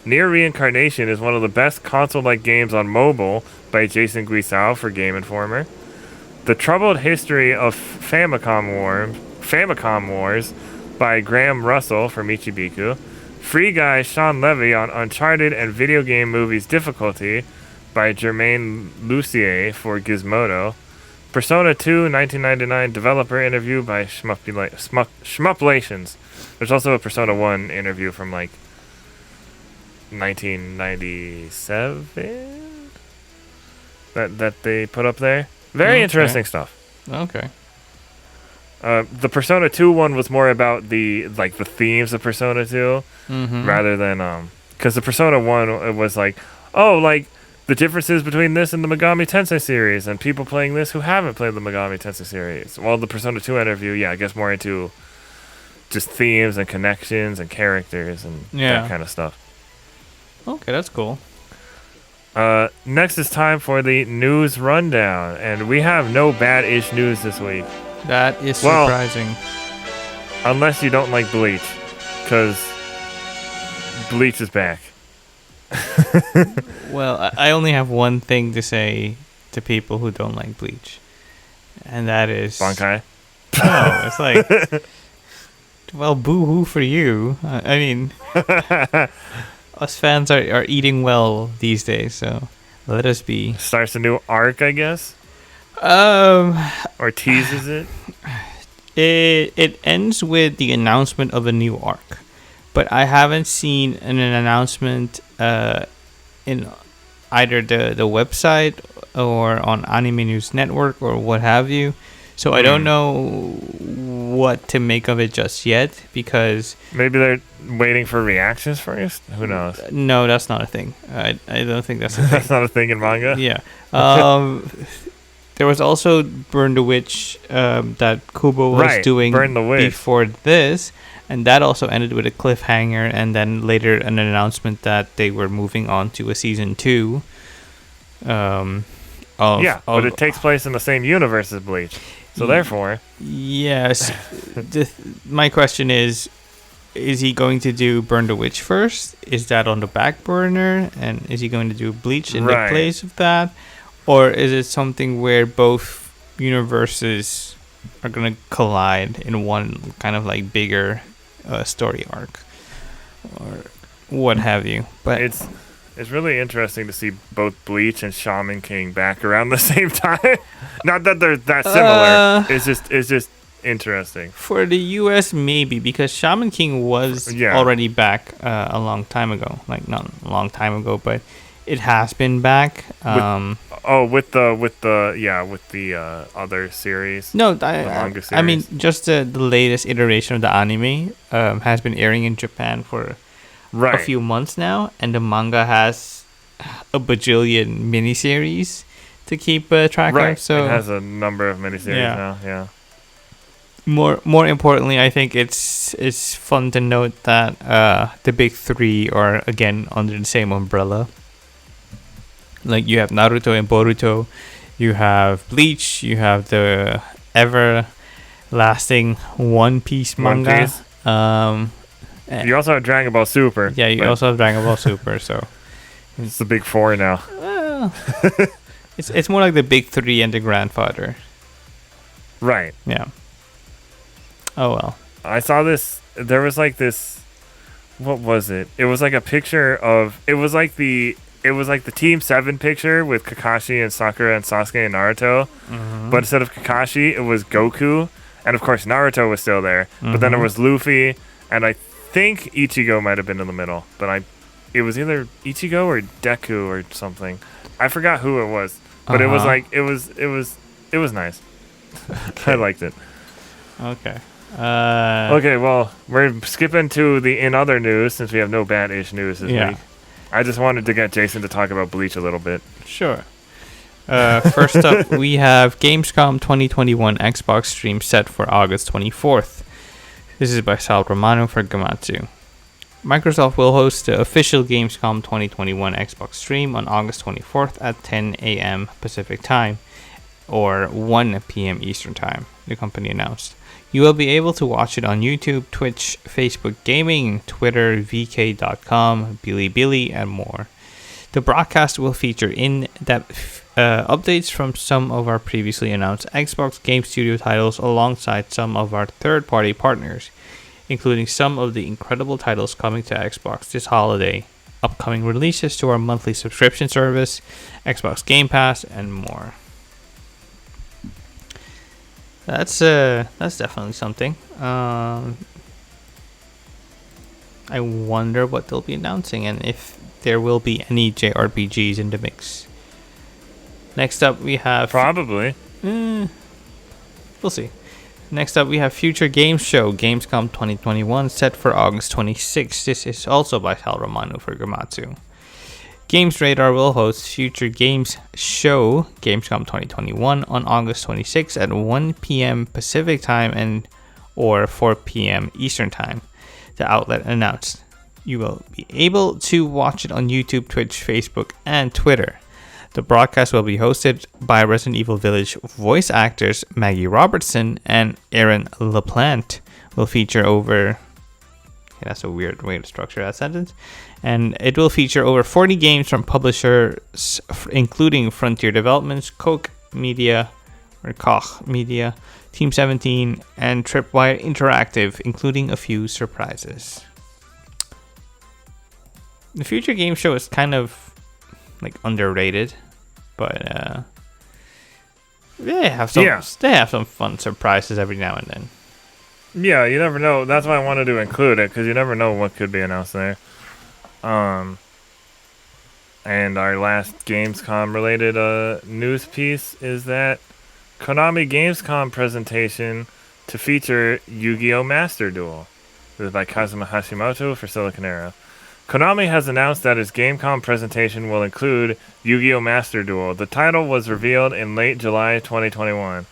[SPEAKER 1] Nier Reincarnation is one of the best console-like games on mobile by Jason Guisao for Game Informer. The Troubled History of Famicom Wars by Graham Russell for Michibiku. Free Guy Shawn Levy on Uncharted and Video Game Movies Difficulty by Germain Lussier for Gizmodo. Persona 2 1999 developer interview by Shmuplations. There's also a Persona 1 interview from 1997 that they put up there. Very interesting stuff.
[SPEAKER 2] Okay.
[SPEAKER 1] The Persona 2 one was more about the themes of Persona 2 rather than because the Persona 1 it was the differences between this and the Megami Tensei series and people playing this who haven't played the Megami Tensei series. While the Persona 2 interview, I guess more into just themes and connections and characters and that kind of stuff.
[SPEAKER 2] Okay, that's cool.
[SPEAKER 1] Next is time for the news rundown, and we have no bad-ish news this week.
[SPEAKER 2] That is surprising.
[SPEAKER 1] Unless you don't like Bleach, because Bleach is back.
[SPEAKER 2] Well, I only have one thing to say to people who don't like Bleach, and that is
[SPEAKER 1] Bankai.
[SPEAKER 2] No, it's well, boo-hoo for you. I mean, us fans are eating well these days, so let us be.
[SPEAKER 1] Starts a new arc, I guess. Or teases it.
[SPEAKER 2] It ends with the announcement of a new arc, but I haven't seen an announcement in either the website or on Anime News Network or what have you. So I don't know what to make of it just yet, because
[SPEAKER 1] maybe they're waiting for reactions first. Who knows?
[SPEAKER 2] No, that's not a thing. I don't think that's a thing.
[SPEAKER 1] That's not a thing in manga.
[SPEAKER 2] Yeah. There was also Burn the Witch that Kubo was doing before this, and that also ended with a cliffhanger, and then later an announcement that they were moving on to a season 2. But
[SPEAKER 1] it takes place in the same universe as Bleach. So therefore...
[SPEAKER 2] Yes. My question is he going to do Burn the Witch first? Is that on the back burner? And is he going to do Bleach in the place of that? Or is it something where both universes are going to collide in one kind of like bigger story arc? Or what have you? But
[SPEAKER 1] It's really interesting to see both Bleach and Shaman King back around the same time. Not that they're that similar. It's just interesting.
[SPEAKER 2] For the US, maybe, because Shaman King was already back a long time ago. Like, not a long time ago, but it has been back.
[SPEAKER 1] With the other series.
[SPEAKER 2] No,
[SPEAKER 1] the manga series.
[SPEAKER 2] I mean, just the latest iteration of the anime has been airing in Japan for a few months now, and the manga has a bajillion miniseries to keep track of. So
[SPEAKER 1] it has a number of miniseries now. Yeah.
[SPEAKER 2] More importantly, I think it's fun to note that the big three are again under the same umbrella. Like, you have Naruto and Boruto, you have Bleach, you have the everlasting One Piece manga.
[SPEAKER 1] You also have Dragon Ball Super.
[SPEAKER 2] Yeah, you also have Dragon Ball Super, so
[SPEAKER 1] it's the big four now.
[SPEAKER 2] It's more like the big three and the grandfather.
[SPEAKER 1] Right.
[SPEAKER 2] Yeah. Oh well.
[SPEAKER 1] I saw this. There was like this. What was it? It was like a picture of. It was like the Team 7 picture with Kakashi and Sakura and Sasuke and Naruto. Mm-hmm. But instead of Kakashi, it was Goku, and of course Naruto was still there. Mm-hmm. But then there was Luffy, and I think Ichigo might have been in the middle, but it was either Ichigo or Deku or something. I forgot who it was, but it was like it was nice. I liked it.
[SPEAKER 2] Okay.
[SPEAKER 1] Okay, well, we're skipping to the in other news since we have no bad-ish news this week. I just wanted to get Jason to talk about Bleach a little bit.
[SPEAKER 2] Sure. First up, we have Gamescom 2021 Xbox stream set for August 24th. This is by Sal Romano for Gematsu. Microsoft will host the official Gamescom 2021 Xbox stream on August 24th at 10 a.m. Pacific Time, or 1 p.m. Eastern Time, the company announced. You will be able to watch it on YouTube, Twitch, Facebook Gaming, Twitter, VK.com, Bilibili, and more. The broadcast will feature in-depth updates from some of our previously announced Xbox Game Studio titles alongside some of our third-party partners, including some of the incredible titles coming to Xbox this holiday, upcoming releases to our monthly subscription service, Xbox Game Pass, and more. That's definitely something. I wonder what they'll be announcing and if there will be any JRPGs in the mix. Next up, we have...
[SPEAKER 1] Probably.
[SPEAKER 2] We'll see. Next up, we have Future Games Show, Gamescom 2021, set for August 26th. This is also by Sal Romano for Gematsu. Games Radar will host Future Games Show, Gamescom 2021, on August 26th at 1 p.m. Pacific Time or 4 p.m. Eastern Time, the outlet announced. You will be able to watch it on YouTube, Twitch, Facebook, and Twitter. The broadcast will be hosted by Resident Evil Village voice actors Maggie Robertson and Aaron LaPlante. Will feature over... Okay, that's a weird way to structure that sentence. And it will feature over 40 games from publishers including Frontier Developments, Koch Media, Team 17, and Tripwire Interactive, including a few surprises. The Future Game Show is kind of like underrated, but they have some fun surprises every now and then.
[SPEAKER 1] Yeah, you never know. That's why I wanted to include it, because you never know what could be announced there. And our last Gamescom related news piece is that Konami Gamescom presentation to feature Yu-Gi-Oh! Master Duel. This is by Kazuma Hashimoto for Siliconera. Konami has announced that its Gamescom presentation will include Yu-Gi-Oh! Master Duel. The title was revealed in late July 2021,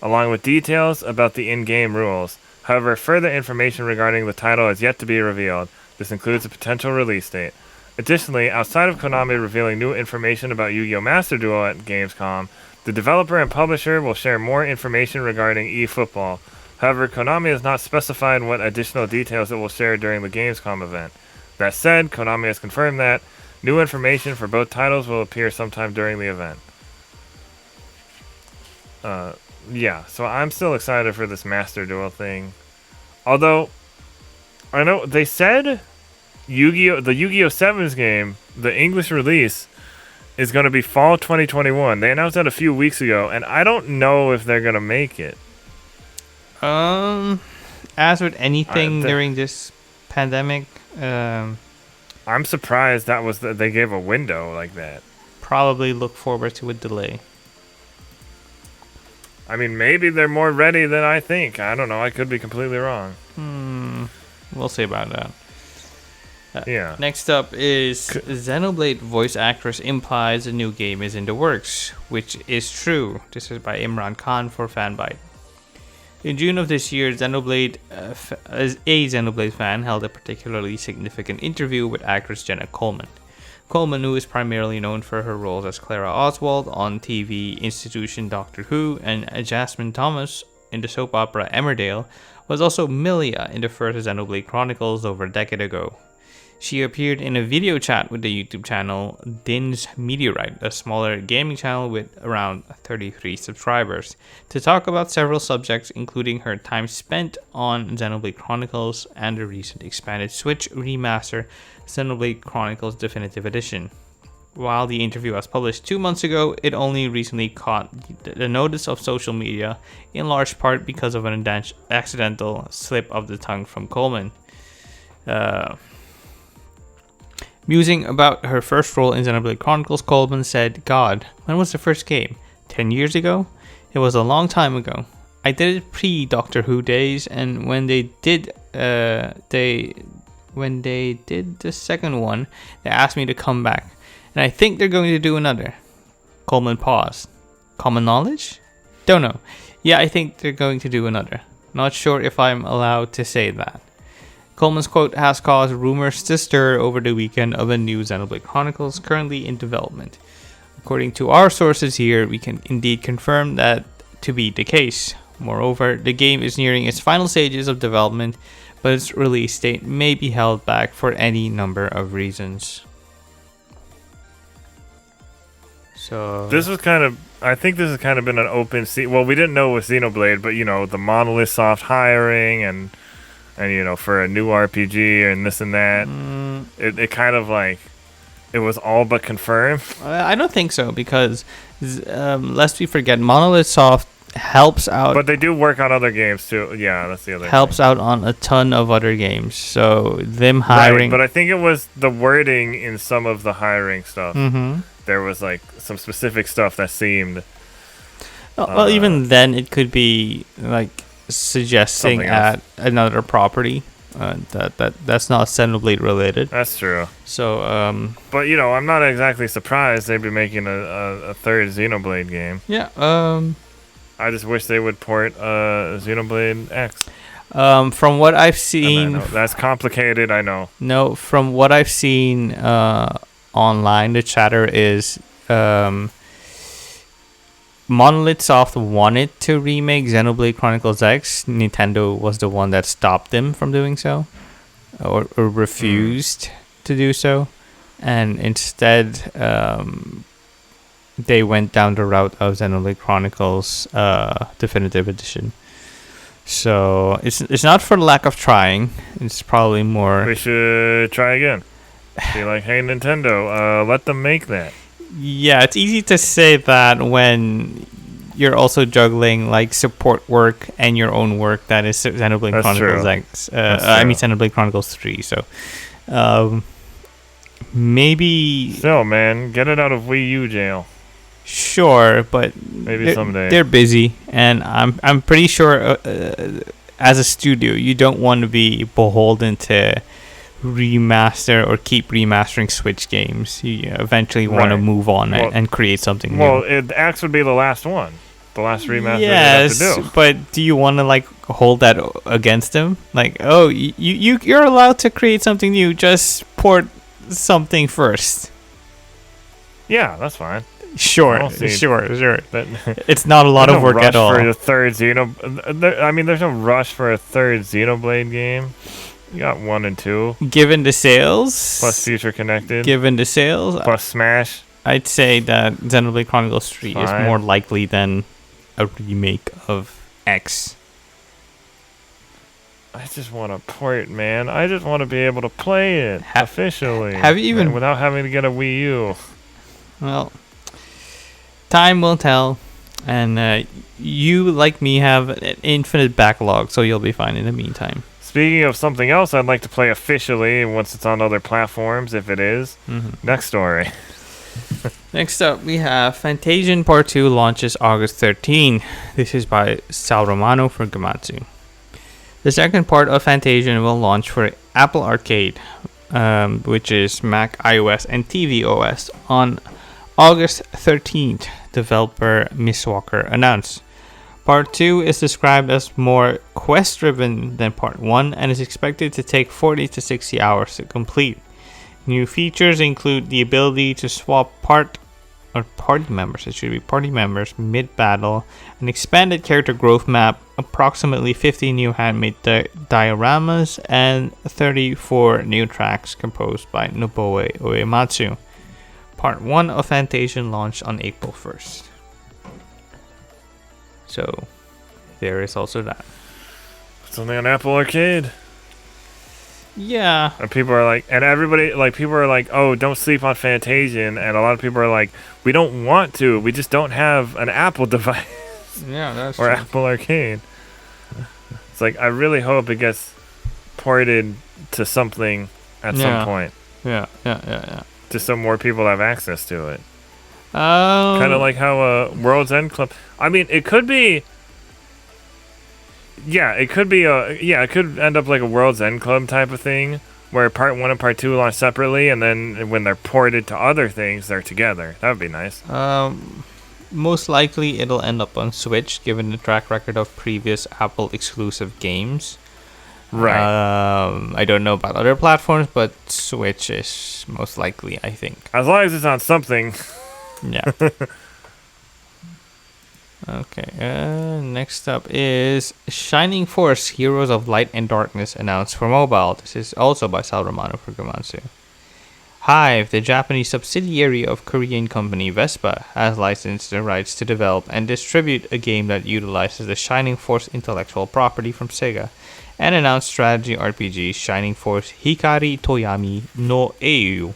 [SPEAKER 1] along with details about the in-game rules. However, further information regarding the title is yet to be revealed. This includes a potential release date. Additionally, outside of Konami revealing new information about Yu-Gi-Oh! Master Duel at Gamescom, the developer and publisher will share more information regarding eFootball. However, Konami has not specified what additional details it will share during the Gamescom event. That said, Konami has confirmed that new information for both titles will appear sometime during the event. Yeah, so I'm still excited for this Master Duel thing. Although, I know they said the Yu-Gi-Oh! 7's game, the English release, is going to be fall 2021. They announced that a few weeks ago, and I don't know if they're going to make it.
[SPEAKER 2] As with anything during this pandemic,
[SPEAKER 1] I'm surprised they gave a window like that.
[SPEAKER 2] Probably look forward to a delay.
[SPEAKER 1] I mean, maybe they're more ready than I think. I don't know. I could be completely wrong.
[SPEAKER 2] We'll see about that.
[SPEAKER 1] Yeah.
[SPEAKER 2] Next up is Xenoblade voice actress implies a new game is in the works, which is true. This is by Imran Khan for Fanbyte. In June of this year, a Xenoblade fan held a particularly significant interview with actress Jenna Coleman. Coleman, who is primarily known for her roles as Clara Oswald on TV Institution Doctor Who and Jasmine Thomas in the soap opera Emmerdale, was also Milia in the first Xenoblade Chronicles over a decade ago. She appeared in a video chat with the YouTube channel Din's Meteorite, a smaller gaming channel with around 33 subscribers, to talk about several subjects including her time spent on Xenoblade Chronicles and the recent expanded Switch remaster Xenoblade Chronicles Definitive Edition. While the interview was published 2 months ago, it only recently caught the notice of social media, in large part because of an accidental slip of the tongue from Coleman. Musing about her first role in Xenoblade Chronicles, Coleman said, "God, when was the first game? 10 years ago? It was a long time ago. I did it pre-Doctor Who days, and when they did the second one, they asked me to come back. And I think they're going to do another." Coleman paused. "Common knowledge? Don't know. Yeah, I think they're going to do another. Not sure if I'm allowed to say that." Coleman's quote has caused rumors to stir over the weekend of a new Xenoblade Chronicles currently in development. According to our sources here, we can indeed confirm that to be the case. Moreover, the game is nearing its final stages of development, but its release date may be held back for any number of reasons. So
[SPEAKER 1] I think this has kind of been an open well, we didn't know with Xenoblade, but the Monolith Soft hiring and for a new RPG and this and that, it kind of like it was all but confirmed.
[SPEAKER 2] I don't think so, because lest we forget, Monolith Soft helps out,
[SPEAKER 1] but they do work on other games too. Yeah, that's the other
[SPEAKER 2] helps
[SPEAKER 1] thing.
[SPEAKER 2] out on a ton of other games. So them hiring,
[SPEAKER 1] right, but I think it was the wording in some of the hiring stuff.
[SPEAKER 2] Mm-hmm.
[SPEAKER 1] There was like some specific stuff that seemed.
[SPEAKER 2] Well, even then, it could be like suggesting at another property that's not Xenoblade related.
[SPEAKER 1] That's true.
[SPEAKER 2] So,
[SPEAKER 1] but I'm not exactly surprised they'd be making a third Xenoblade game.
[SPEAKER 2] Yeah.
[SPEAKER 1] I just wish they would port Xenoblade X.
[SPEAKER 2] From what I've seen,
[SPEAKER 1] that's complicated. I know.
[SPEAKER 2] No, from what I've seen online, the chatter is Monolith Soft wanted to remake Xenoblade Chronicles X. Nintendo was the one that stopped them from doing so, or refused to do so, and instead they went down the route of Xenoblade Chronicles Definitive Edition. So it's not for lack of trying. It's probably more.
[SPEAKER 1] We should try again. Be like, hey Nintendo, let them make that.
[SPEAKER 2] Yeah, it's easy to say that when you're also juggling like support work and your own work that is Xenoblade Chronicles X. Xenoblade Chronicles 3. So, maybe.
[SPEAKER 1] Still, man, get it out of Wii U jail.
[SPEAKER 2] Sure, but
[SPEAKER 1] Maybe someday.
[SPEAKER 2] they're busy, and I'm pretty sure as a studio you don't want to be beholden to remaster or keep remastering Switch games. You eventually want to move on and create something new.
[SPEAKER 1] Well, X would be the last one. The last remaster
[SPEAKER 2] yes,
[SPEAKER 1] they have to do.
[SPEAKER 2] But do you want to like hold that against them? Like, oh, you're allowed to create something new. Just port something first.
[SPEAKER 1] Yeah, that's fine.
[SPEAKER 2] Sure.
[SPEAKER 1] But
[SPEAKER 2] it's not a lot of work at all.
[SPEAKER 1] For the third there's no rush for a third Xenoblade game. You got 1 and 2.
[SPEAKER 2] Given the sales,
[SPEAKER 1] plus Future Connected.
[SPEAKER 2] Plus
[SPEAKER 1] Smash.
[SPEAKER 2] I'd say that Xenoblade Chronicles 3 is more likely than a remake of X.
[SPEAKER 1] I just want to port, man. I just want to be able to play it officially.
[SPEAKER 2] Have you even
[SPEAKER 1] without having to get a Wii U?
[SPEAKER 2] Well, time will tell, and you, like me, have an infinite backlog, so you'll be fine in the meantime.
[SPEAKER 1] Speaking of something else I'd like to play officially once it's on other platforms, if it is. Next story.
[SPEAKER 2] Next up, we have Fantasian Part 2 launches August 13. This is by Sal Romano for Gematsu. The second part of Fantasian will launch for Apple Arcade, which is Mac, iOS, and TV OS, on August 13th, developer Miss Walker announced. Part 2 is described as more quest-driven than Part 1 and is expected to take 40 to 60 hours to complete. New features include the ability to swap party members mid-battle, an expanded character growth map, approximately 50 new handmade dioramas, and 34 new tracks composed by Nobuo Uematsu. Part 1 of Fantasian launched on April 1st. So, there is also that.
[SPEAKER 1] Something on Apple Arcade.
[SPEAKER 2] Yeah.
[SPEAKER 1] And people are like, oh, don't sleep on Fantasian. And a lot of people are like, we don't want to. We just don't have an Apple device.
[SPEAKER 2] Yeah, that's
[SPEAKER 1] or
[SPEAKER 2] true.
[SPEAKER 1] Apple Arcade. It's like, I really hope it gets ported to something at some point.
[SPEAKER 2] Yeah.
[SPEAKER 1] Just so more people have access to it. Kind of like how World's End Club. I mean, it could be. Yeah, it could be it could end up like a World's End Club type of thing, where Part 1 and Part 2 launch separately, and then when they're ported to other things, they're together. That would be nice.
[SPEAKER 2] Most likely, it'll end up on Switch, given the track record of previous Apple exclusive games.
[SPEAKER 1] Right.
[SPEAKER 2] I don't know about other platforms, but Switch is most likely, I think.
[SPEAKER 1] As long as it's on something.
[SPEAKER 2] Yeah. Okay. Next up is Shining Force: Heroes of Light and Darkness announced for mobile. This is also by Sal Romano for Gematsu. Hive, the Japanese subsidiary of Korean company Vespa, has licensed the rights to develop and distribute a game that utilizes the Shining Force intellectual property from Sega, and announced strategy RPG Shining Force Hikari Toyami no Eiyu,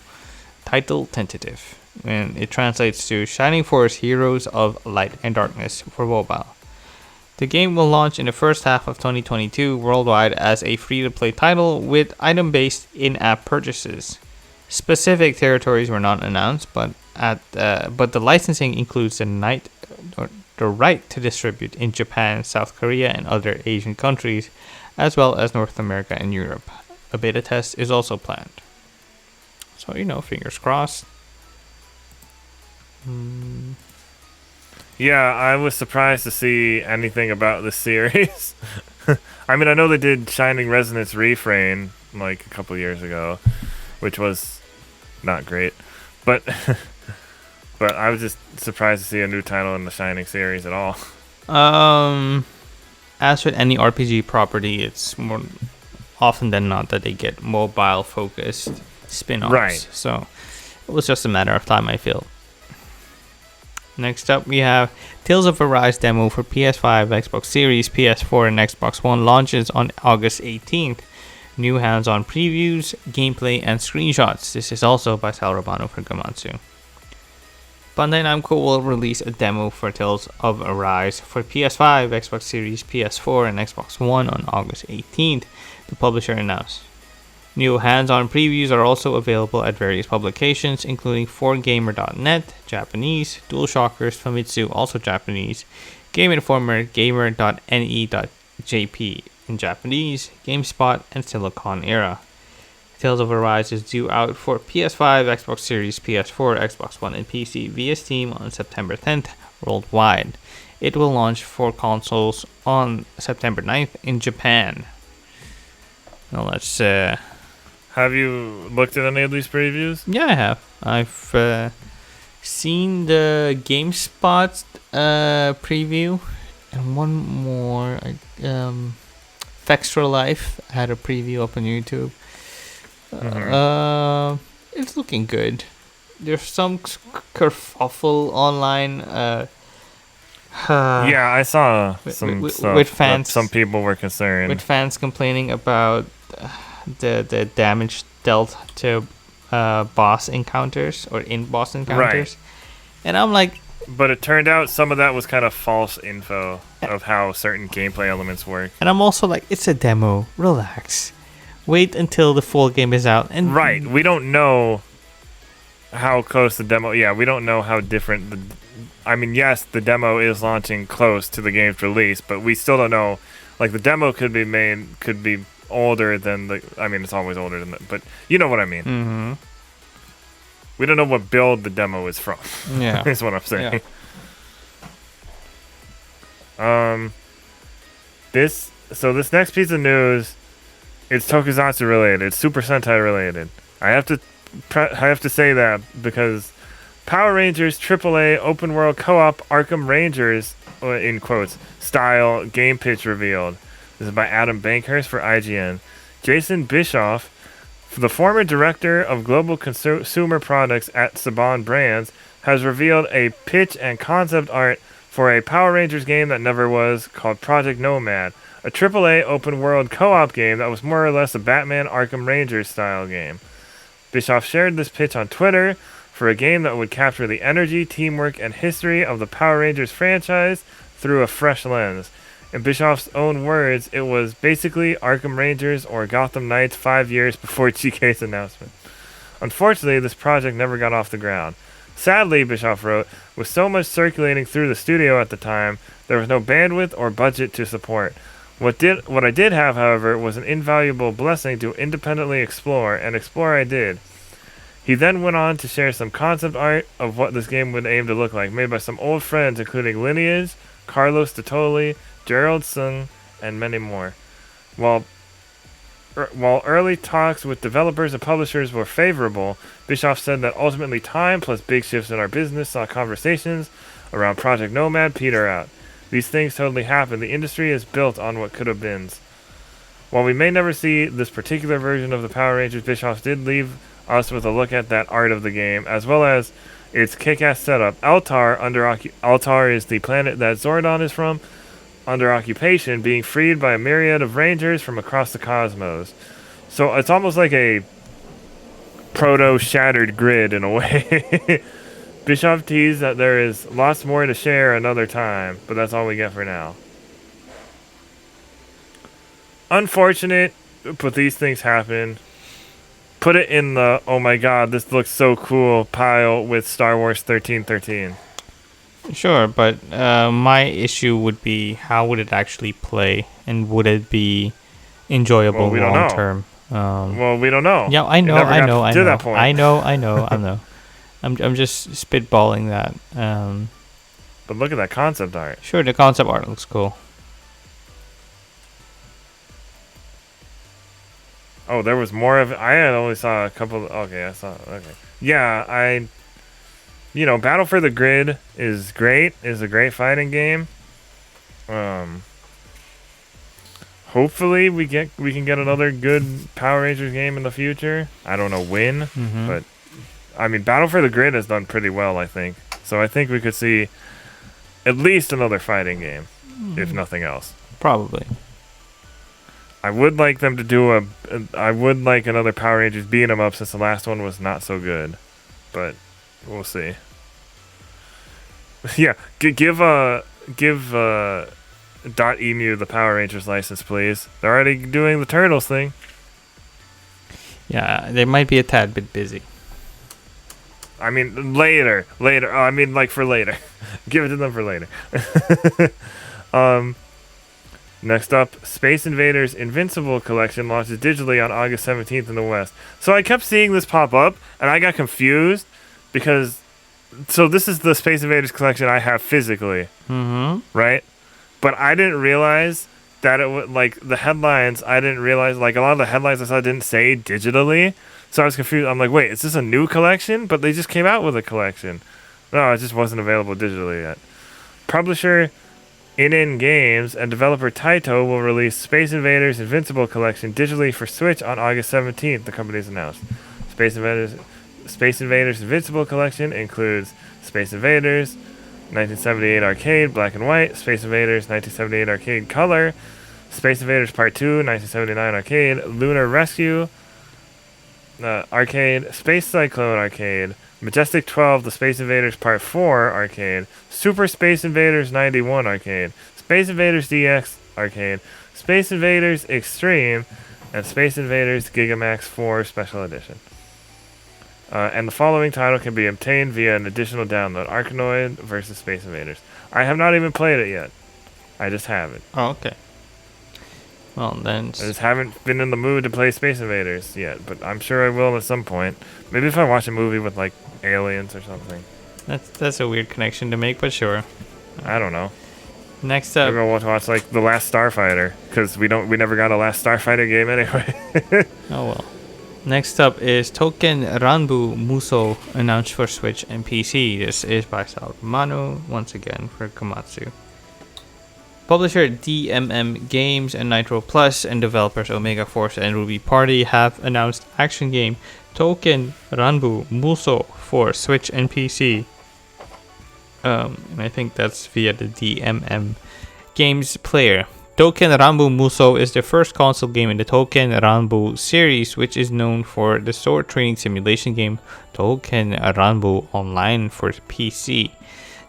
[SPEAKER 2] title tentative. And it translates to Shining Force Heroes of Light and Darkness for mobile. The game will launch in the first half of 2022 worldwide as a free-to-play title with item-based in-app purchases. Specific territories were not announced, but the licensing includes the right to distribute in Japan, South Korea, and other Asian countries, as well as North America and Europe. A beta test is also planned. So, fingers crossed.
[SPEAKER 1] Yeah, I was surprised to see anything about this series. I mean, I know they did Shining Resonance Refrain like a couple years ago, which was not great. But but I was just surprised to see a new title in the Shining series at all.
[SPEAKER 2] As with any RPG property, it's more often than not that they get mobile focused spin-offs.
[SPEAKER 1] Right.
[SPEAKER 2] So it was just a matter of time, I feel. Next up, we have Tales of Arise demo for PS5, Xbox Series, PS4, and Xbox One launches on August 18th. New hands-on previews, gameplay, and screenshots. This is also by Sal Romano for Gematsu. Bandai Namco will release a demo for Tales of Arise for PS5, Xbox Series, PS4, and Xbox One on August 18th, the publisher announced. New hands-on previews are also available at various publications, including 4gamer.net, Japanese, DualShockers, Famitsu, also Japanese, Game Informer, Gamer.ne.jp in Japanese, GameSpot, and Siliconera. Tales of Arise is due out for PS5, Xbox Series, PS4, Xbox One, and PC via Steam on September 10th worldwide. It will launch for consoles on September 9th in Japan. Now let's...
[SPEAKER 1] Have you looked at any of these previews?
[SPEAKER 2] Yeah, I have. I've seen the GameSpot preview and one more. Fextra Life had a preview up on YouTube. It's looking good. There's some kerfuffle online.
[SPEAKER 1] Yeah, I saw some stuff
[SPEAKER 2] with fans.
[SPEAKER 1] Some people were concerned.
[SPEAKER 2] With fans complaining about the damage dealt to boss encounters or in boss encounters.
[SPEAKER 1] Right.
[SPEAKER 2] And I'm like...
[SPEAKER 1] But it turned out some of that was kind of false info of how certain gameplay elements work.
[SPEAKER 2] And I'm also like, it's a demo. Relax. Wait until the full game is out. And
[SPEAKER 1] right. We don't know how close the demo... Yeah, we don't know how different the... I mean, yes, the demo is launching close to the game's release, but we still don't know. Like, the demo could be older than the... I mean, it's always older than that, but you know what I mean.
[SPEAKER 2] Mm-hmm.
[SPEAKER 1] We don't know what build the demo is from.
[SPEAKER 2] Yeah.
[SPEAKER 1] Is what I'm saying.
[SPEAKER 2] Yeah.
[SPEAKER 1] This next piece of news, it's Tokusatsu related. It's Super Sentai related. I have to say that because Power Rangers AAA open world co-op Arkham Rangers in quotes style game pitch revealed. This is by Adam Bankhurst for IGN. Jason Bischoff, the former director of global consumer products at Saban Brands, has revealed a pitch and concept art for a Power Rangers game that never was, called Project Nomad, a AAA open-world co-op game that was more or less a Batman Arkham Rangers style game. Bischoff shared this pitch on Twitter for a game that would capture the energy, teamwork, and history of the Power Rangers franchise through a fresh lens. In Bischoff's own words, it was basically Arkham Rangers or Gotham Knights 5 years before GK's announcement. Unfortunately, this project never got off the ground. Sadly, Bischoff wrote, with so much circulating through the studio at the time, there was no bandwidth or budget to support. What I did have, however, was an invaluable blessing to independently explore, and explore I did. He then went on to share some concept art of what this game would aim to look like, made by some old friends including Lineage, Carlos Totoli, Gerald Sung, and many more. While early talks with developers and publishers were favorable, Bischoff said that ultimately time plus big shifts in our business saw conversations around Project Nomad peter out. These things totally happen. The industry is built on what could have been. While we may never see this particular version of the Power Rangers, Bischoff did leave us with a look at that art of the game, as well as its kick-ass setup. Altar is the planet that Zordon is from, under occupation, being freed by a myriad of rangers from across the cosmos. So it's almost like a proto-shattered grid in a way. Bischoff teased that there is lots more to share another time, but that's all we get for now. Unfortunate, but these things happen. Put it in the, oh my god, this looks so cool pile with Star Wars 1313.
[SPEAKER 2] Sure, but my issue would be how would it actually play, and would it be enjoyable long term?
[SPEAKER 1] Well, we don't know.
[SPEAKER 2] Yeah, I know. I'm just spitballing that.
[SPEAKER 1] But look at that concept art.
[SPEAKER 2] Sure, the concept art looks cool.
[SPEAKER 1] Oh, there was more of it. I had only saw a couple. Okay, I saw. Okay, yeah, Battle for the Grid is great. Is a great fighting game. Hopefully we can get another good Power Rangers game in the future. I don't know when, but I mean, Battle for the Grid has done pretty well, I think. So I think we could see at least another fighting game, if nothing else.
[SPEAKER 2] Probably.
[SPEAKER 1] I would like them to do I would like another Power Rangers beat 'em up, since the last one was not so good, but we'll see. Yeah, give .emu the Power Rangers license, please. They're already doing the Turtles thing.
[SPEAKER 2] Yeah, they might be a tad bit busy.
[SPEAKER 1] I mean, later. Oh, I mean, like for later. Give it to them for later. Next up, Space Invaders Invincible Collection launches digitally on August 17th in the West. So I kept seeing this pop up, and I got confused because... So this is the Space Invaders collection I have physically, right? But I didn't realize that it would, like, the headlines, I didn't realize, like, a lot of the headlines I saw didn't say digitally. So I was confused. I'm like, wait, is this a new collection? But they just came out with a collection. No, it just wasn't available digitally yet. Publisher In Games and developer Taito will release Space Invaders Invincible Collection digitally for Switch on August 17th, the company's announced. Space Invaders Invincible Collection includes Space Invaders 1978 Arcade Black and White, Space Invaders 1978 Arcade Color, Space Invaders Part 2 1979 Arcade, Lunar Rescue Arcade, Space Cyclone Arcade, Majestic 12 The Space Invaders Part 4 Arcade, Super Space Invaders 91 Arcade, Space Invaders DX Arcade, Space Invaders Extreme, and Space Invaders Gigamax 4 Special Edition. And the following title can be obtained via an additional download: Arkanoid versus Space Invaders. I have not even played it yet. I just haven't.
[SPEAKER 2] Oh, okay. Well, then...
[SPEAKER 1] I just haven't been in the mood to play Space Invaders yet, but I'm sure I will at some point. Maybe if I watch a movie with, like, aliens or something.
[SPEAKER 2] That's a weird connection to make, but sure.
[SPEAKER 1] I don't know.
[SPEAKER 2] Next up...
[SPEAKER 1] Maybe I'll watch, like, The Last Starfighter, because we never got a Last Starfighter game anyway.
[SPEAKER 2] Oh, well. Next up is Touken Ranbu Musou, announced for Switch and PC. This is by Salvamano, once again for Komatsu. Publisher DMM Games and Nitro Plus and developers Omega Force and Ruby Party have announced action game Touken Ranbu Musou for Switch and PC. And I think that's via the DMM Games player. Touken Ranbu Musou is the first console game in the Touken Ranbu series, which is known for the sword training simulation game Touken Ranbu Online for PC.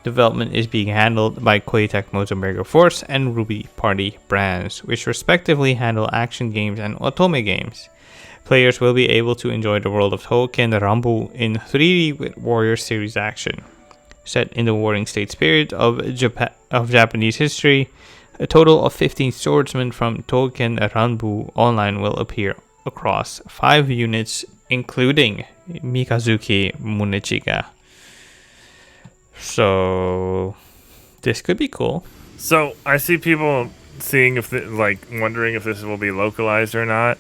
[SPEAKER 2] Development is being handled by Koei Tecmo's Omega Force and Ruby Party brands, which respectively handle action games and otome games. Players will be able to enjoy the world of Touken Ranbu in 3D with Warrior Series action. Set in the Warring State spirit of Japanese history, a total of 15 swordsmen from Touken Ranbu Online will appear across 5 units, including Mikazuki Munichiga. So, this could be cool.
[SPEAKER 1] So, I see people seeing if, wondering if this will be localized or not.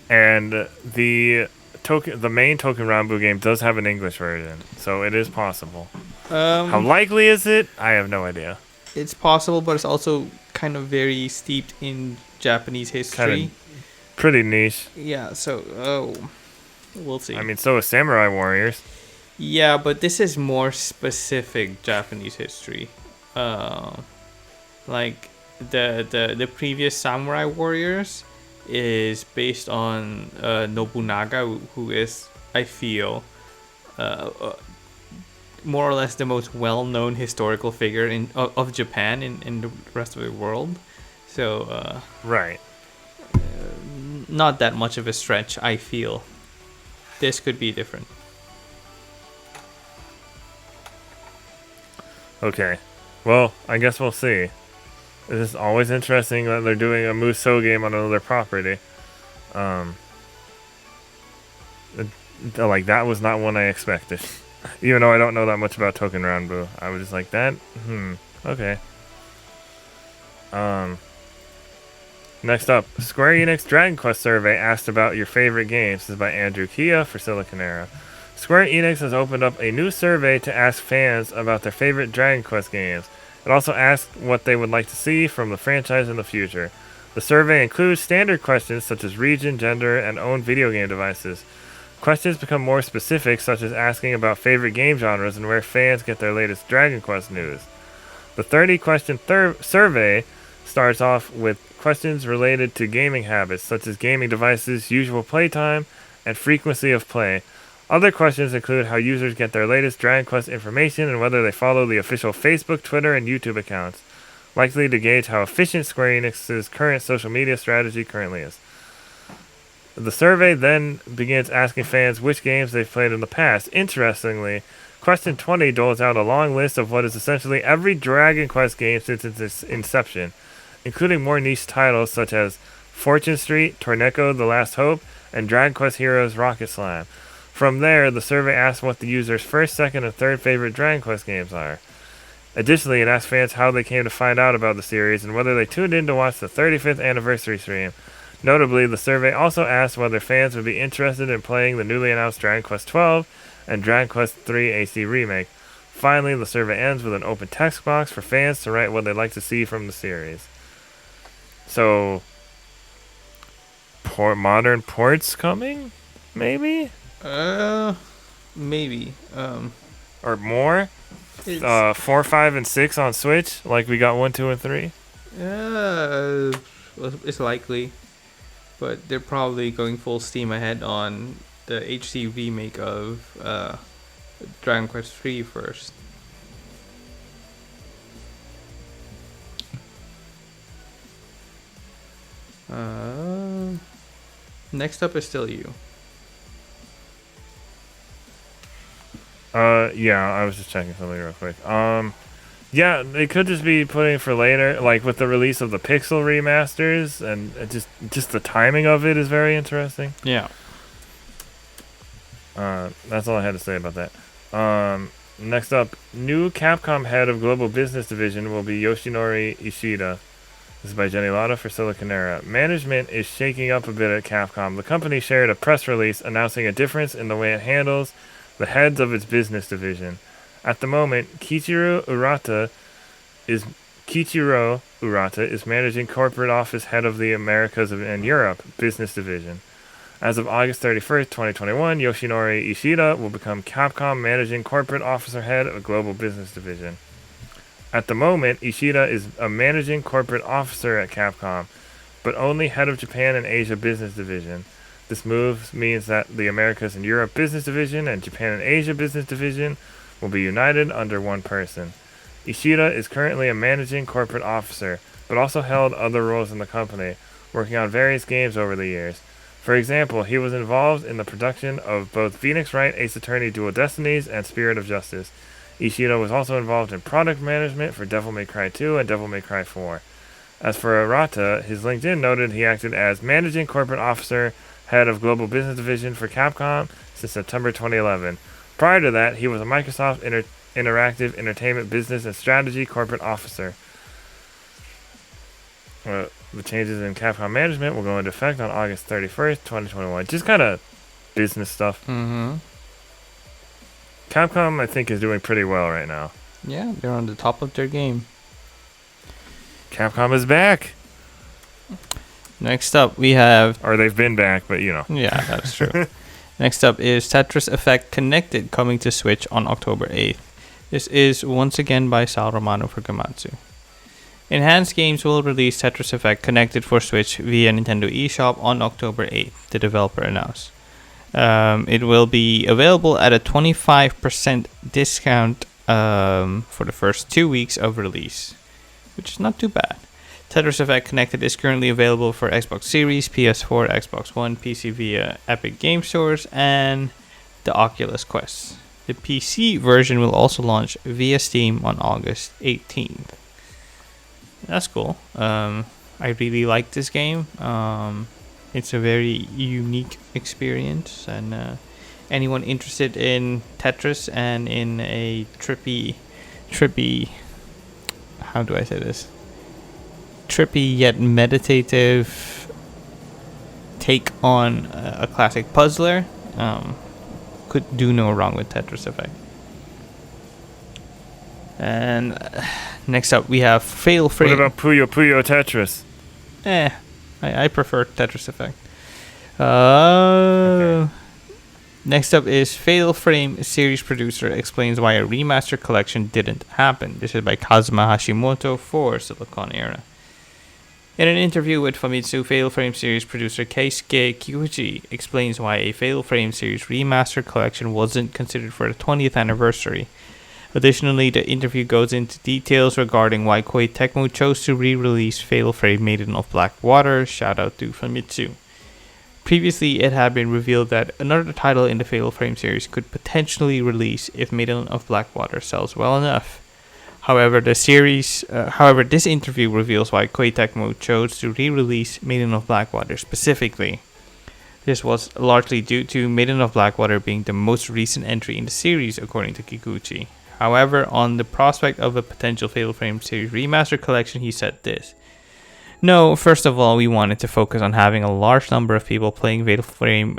[SPEAKER 1] And the main Touken Ranbu game does have an English version, so it is possible. How likely is it? I have no idea.
[SPEAKER 2] It's possible, but it's also kind of very steeped in Japanese history.
[SPEAKER 1] Kind of pretty niche.
[SPEAKER 2] Yeah, so, we'll see.
[SPEAKER 1] I mean, so is Samurai Warriors.
[SPEAKER 2] Yeah, but this is more specific Japanese history. Like the previous Samurai Warriors is based on Nobunaga, who is, I feel, more or less the most well-known historical figure of Japan in the rest of the world. So
[SPEAKER 1] right,
[SPEAKER 2] not that much of a stretch, I feel. This could be different.
[SPEAKER 1] Okay, well, I guess we'll see. It is always interesting that they're doing a Musou game on another property. Like, that was not one I expected. Even though I don't know that much about Touken Ranbu. I was just like, that? Okay. Next up, Square Enix Dragon Quest survey asked about your favorite games. This is by Andrew Kia for Siliconera. Square Enix has opened up a new survey to ask fans about their favorite Dragon Quest games. It also asked what they would like to see from the franchise in the future. The survey includes standard questions such as region, gender, and owned video game devices. Questions become more specific, such as asking about favorite game genres and where fans get their latest Dragon Quest news. The 30-question survey starts off with questions related to gaming habits, such as gaming devices, usual playtime, and frequency of play. Other questions include how users get their latest Dragon Quest information and whether they follow the official Facebook, Twitter, and YouTube accounts, likely to gauge how efficient Square Enix's current social media strategy currently is. The survey then begins asking fans which games they've played in the past. Interestingly, question 20 doles out a long list of what is essentially every Dragon Quest game since its inception, including more niche titles such as Fortune Street, Torneko, The Last Hope, and Dragon Quest Heroes Rocket Slam. From there, the survey asks what the user's first, second, and third favorite Dragon Quest games are. Additionally, it asks fans how they came to find out about the series and whether they tuned in to watch the 35th anniversary stream. Notably, the survey also asked whether fans would be interested in playing the newly announced Dragon Quest XII and Dragon Quest III AC Remake. Finally, the survey ends with an open text box for fans to write what they'd like to see from the series. So, modern ports coming? Maybe?
[SPEAKER 2] Maybe.
[SPEAKER 1] Or more? 4, 5, and 6 on Switch? Like we got 1, 2, and 3?
[SPEAKER 2] It's likely. But they're probably going full steam ahead on the HD remake of Dragon Quest III first. Next up is still you.
[SPEAKER 1] Yeah, I was just checking something real quick. Yeah, they could just be putting for later, like with the release of the Pixel remasters, and just the timing of it is very interesting.
[SPEAKER 2] Yeah.
[SPEAKER 1] That's all I had to say about that. Next up, new Capcom head of Global Business Division will be Yoshinori Ishida. This is by Jenni Lada for Siliconera. Management is shaking up a bit at Capcom. The company shared a press release announcing a difference in the way it handles the heads of its business division. At the moment, Kichiro Urata is managing corporate office head of the Americas and Europe business division. As of August 31st, 2021, Yoshinori Ishida will become Capcom managing corporate officer head of global business division. At the moment, Ishida is a managing corporate officer at Capcom, but only head of Japan and Asia business division. This move means that the Americas and Europe business division and Japan and Asia business division will be united under one person. Ishida is currently a managing corporate officer, but also held other roles in the company, working on various games over the years. For example, he was involved in the production of both Phoenix Wright Ace Attorney Dual Destinies and Spirit of Justice. Ishida was also involved in product management for Devil May Cry 2 and Devil May Cry 4. As for Arata, his LinkedIn noted he acted as managing corporate officer, head of global business division for Capcom since September 2011. Prior to that, he was a Microsoft Interactive Entertainment Business and Strategy corporate officer. The changes in Capcom management will go into effect on August 31st, 2021. Just kind of business stuff.
[SPEAKER 2] Mm-hmm.
[SPEAKER 1] Capcom, I think, is doing pretty well right now.
[SPEAKER 2] Yeah, they're on the top of their game.
[SPEAKER 1] Capcom is back.
[SPEAKER 2] Next up, we have...
[SPEAKER 1] Or they've been back, but you know.
[SPEAKER 2] Yeah, that's true. Next up is Tetris Effect Connected, coming to Switch on October 8th. This is once again by Sal Romano for Gamatsu. Enhanced Games will release Tetris Effect Connected for Switch via Nintendo eShop on October 8th, the developer announced. It will be available at a 25% discount for the first 2 weeks of release, which is not too bad. Tetris Effect Connected is currently available for Xbox Series, PS4, Xbox One, PC via Epic Game Stores, and the Oculus Quest. The PC version will also launch via Steam on August 18th. That's cool. I really like this game. It's a very unique experience, and anyone interested in Tetris and in a trippy, how do I say this? Trippy yet meditative take on a classic puzzler, could do no wrong with Tetris Effect. And next up we have Fail Frame.
[SPEAKER 1] What about Puyo Puyo Tetris?
[SPEAKER 2] I prefer Tetris Effect. Okay. Next up is Fatal Frame series producer explains why a remaster collection didn't happen. This is by Kazuma Hashimoto for Siliconera. In an interview with Famitsu, Fatal Frame series producer Keisuke Kikuchi explains why a Fatal Frame series remaster collection wasn't considered for the 20th anniversary. Additionally, the interview goes into details regarding why Koei Tecmo chose to re-release Fatal Frame Maiden of Black Water. Shout out to Famitsu. Previously, it had been revealed that another title in the Fatal Frame series could potentially release if Maiden of Blackwater sells well enough. However, this interview reveals why Koei Tecmo chose to re-release Maiden of Blackwater specifically. This was largely due to Maiden of Blackwater being the most recent entry in the series, according to Kikuchi. However, on the prospect of a potential Fatal Frame series remaster collection, he said this. No, first of all, we wanted to focus on having a large number of people playing Fatal Frame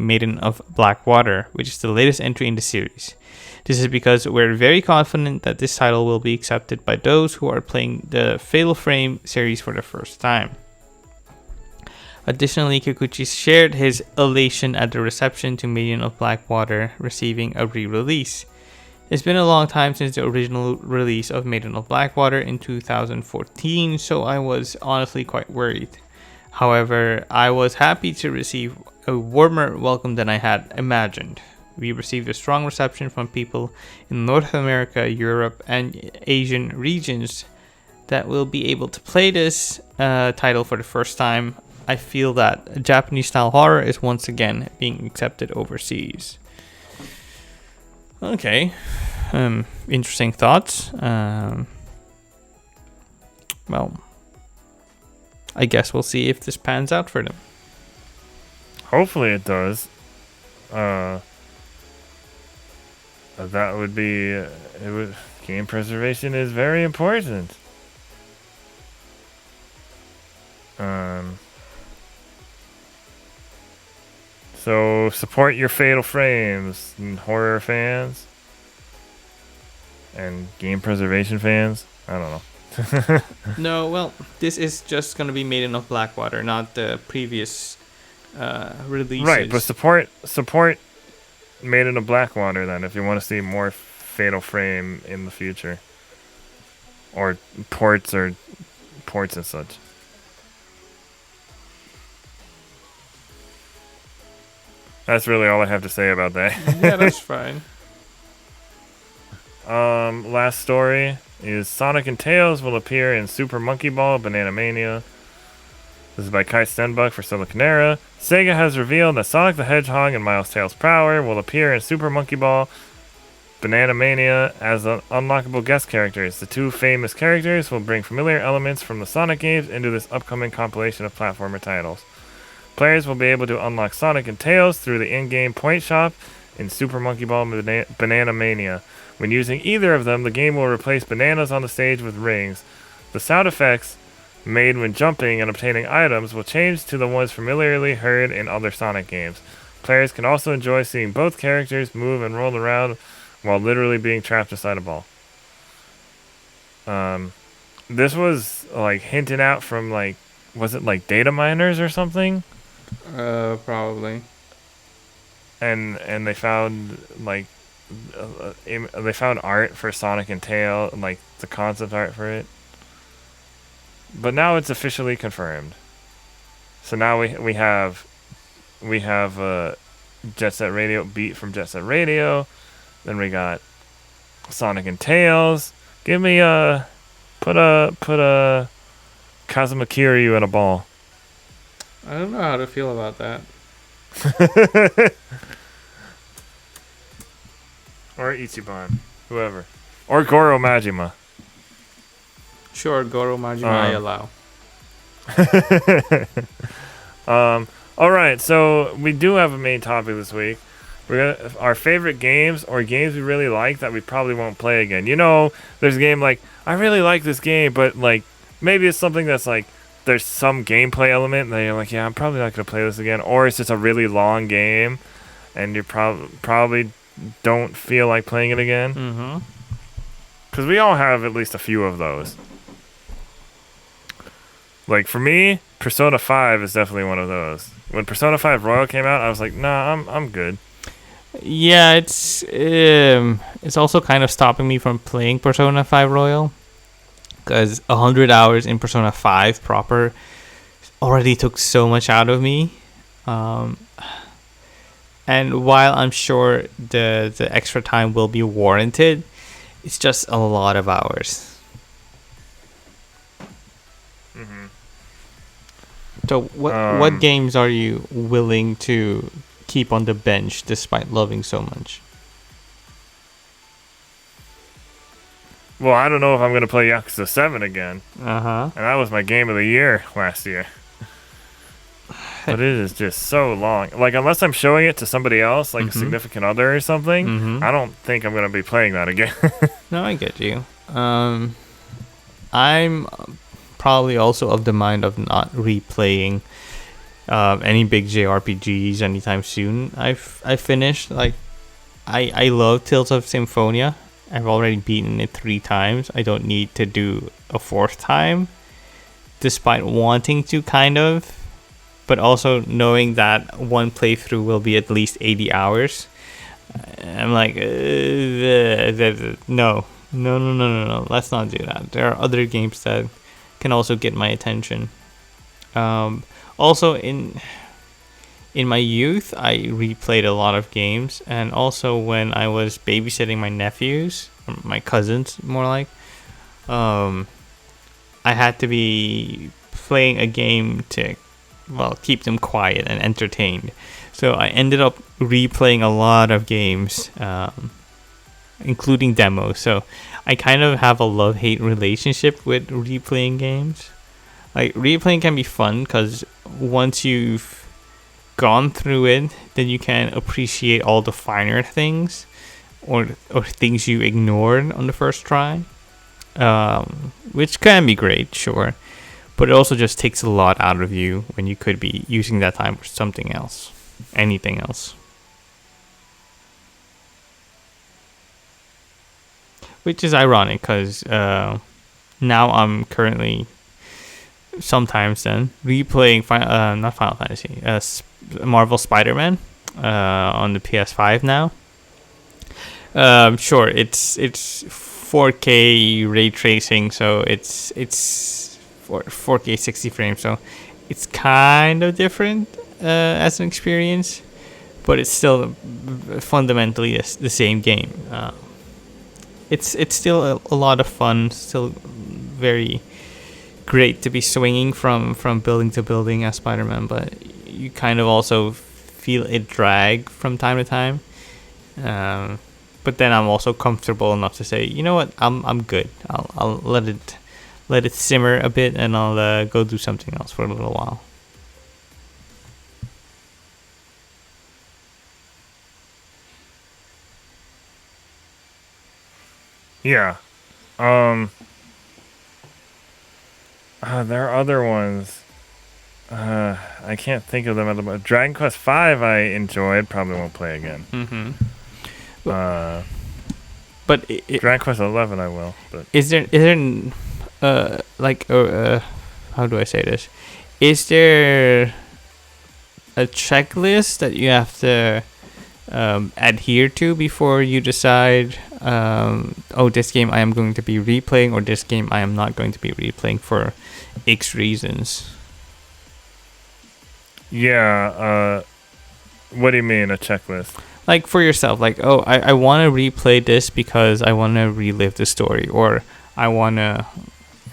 [SPEAKER 2] Maiden of Blackwater, which is the latest entry in the series. This is because we're very confident that this title will be accepted by those who are playing the Fatal Frame series for the first time. Additionally, Kikuchi shared his elation at the reception to Maiden of Blackwater receiving a re-release. It's been a long time since the original release of Maiden of Blackwater in 2014, so I was honestly quite worried. However, I was happy to receive a warmer welcome than I had imagined. We received a strong reception from people in North America, Europe, and Asian regions that will be able to play this title for the first time. I feel that Japanese-style horror is once again being accepted overseas. Okay, interesting thoughts. Well, I guess we'll see if this pans out for them.
[SPEAKER 1] Hopefully it does. That would be... game preservation is very important. So support your Fatal Frames and horror fans and game preservation fans. I don't know.
[SPEAKER 2] No, well, this is just going to be Maiden of Blackwater, not the previous releases.
[SPEAKER 1] Right, but support Maiden of Blackwater then if you want to see more Fatal Frame in the future, or ports and such. That's really all I have to say about that.
[SPEAKER 2] Yeah, that's fine.
[SPEAKER 1] Last story is Sonic and Tails will appear in Super Monkey Ball Banana Mania. This is by Kai Stenbuck for Siliconera. Sega has revealed that Sonic the Hedgehog and Miles Tails Prower will appear in Super Monkey Ball Banana Mania as unlockable guest characters. The two famous characters will bring familiar elements from the Sonic games into this upcoming compilation of platformer titles. Players will be able to unlock Sonic and Tails through the in-game point shop in Super Monkey Ball Banana Mania. When using either of them, the game will replace bananas on the stage with rings. The sound effects made when jumping and obtaining items will change to the ones familiarly heard in other Sonic games. Players can also enjoy seeing both characters move and roll around while literally being trapped inside a ball. This was like hinted out from was it like data miners or something?
[SPEAKER 2] Probably.
[SPEAKER 1] And they found they found art for Sonic and Tail, like the concept art for it. But now it's officially confirmed. So now we have Jet Set Radio beat from Jet Set Radio. Then we got Sonic and Tails. Give me put a Kazuma Kiryu in a ball.
[SPEAKER 2] I don't know how to feel about that.
[SPEAKER 1] Or Ichiban, whoever, or Goro Majima.
[SPEAKER 2] Sure, Goro Majima I allow.
[SPEAKER 1] All right, so we do have a main topic this week. We're gonna our favorite games or games we really like that we probably won't play again. You know, there's a game like I really like this game, but like maybe it's something that's like there's some gameplay element that you're like, yeah, I'm probably not gonna play this again, or it's just a really long game, and you probably don't feel like playing it again.
[SPEAKER 2] Mm-hmm.
[SPEAKER 1] Because we all have at least a few of those. Like for me, Persona 5 is definitely one of those. When Persona 5 Royal came out, I was like, nah, I'm good.
[SPEAKER 2] Yeah, it's also kind of stopping me from playing Persona 5 Royal, because 100 hours in Persona 5 proper already took so much out of me. And while I'm sure the extra time will be warranted, it's just a lot of hours.
[SPEAKER 1] Mm-hmm.
[SPEAKER 2] So what games are you willing to keep on the bench despite loving so much?
[SPEAKER 1] Well, I don't know if I'm going to play Yakuza 7 again.
[SPEAKER 2] Uh-huh.
[SPEAKER 1] And that was my game of the year last year. But it is just so long. Like, unless I'm showing it to somebody else, like a significant other or something, I don't think I'm going to be playing that again.
[SPEAKER 2] No, I get you. I'm probably also of the mind of not replaying any big JRPGs anytime soon. I finished, like, I love Tales of Symphonia. I've already beaten it 3 times. I don't need to do a 4th time, despite wanting to, kind of. But also knowing that one playthrough will be at least 80 hours. I'm like, no. Let's not do that. There are other games that can also get my attention. Also, in my youth, I replayed a lot of games. And also when I was babysitting my nephews, or my cousins more like, I had to be playing a game to, well, keep them quiet and entertained. So I ended up replaying a lot of games, including demos. So I kind of have a love-hate relationship with replaying games. Like, replaying can be fun because once you've gone through it, then you can appreciate all the finer things or things you ignored on the first try, which can be great, sure. But it also just takes a lot out of you when you could be using that time for something else. Anything else. Which is ironic because now I'm currently sometimes then replaying not Final Fantasy, Marvel Spider-Man on the PS5 now. Sure, it's 4K ray tracing, so it's 4K 60 frames, so it's kind of different as an experience, but it's still fundamentally the same game. It's still a lot of fun, still very great to be swinging from building to building as Spider-Man, but you kind of also feel it drag from time to time. But then I'm also comfortable enough to say, you know what, I'm good. I'll let it simmer a bit, and I'll go do something else for a little while.
[SPEAKER 1] Yeah. There are other ones. I can't think of them at the moment. Dragon Quest V I enjoyed. Probably won't play again.
[SPEAKER 2] But
[SPEAKER 1] Dragon Quest 11 I will. But
[SPEAKER 2] is there how do I say this? Is there a checklist that you have to adhere to before you decide, this game I am going to be replaying, or this game I am not going to be replaying for X reasons?
[SPEAKER 1] Yeah. What do you mean, a checklist?
[SPEAKER 2] Like for yourself, like, I want to replay this because I want to relive the story, or I want to,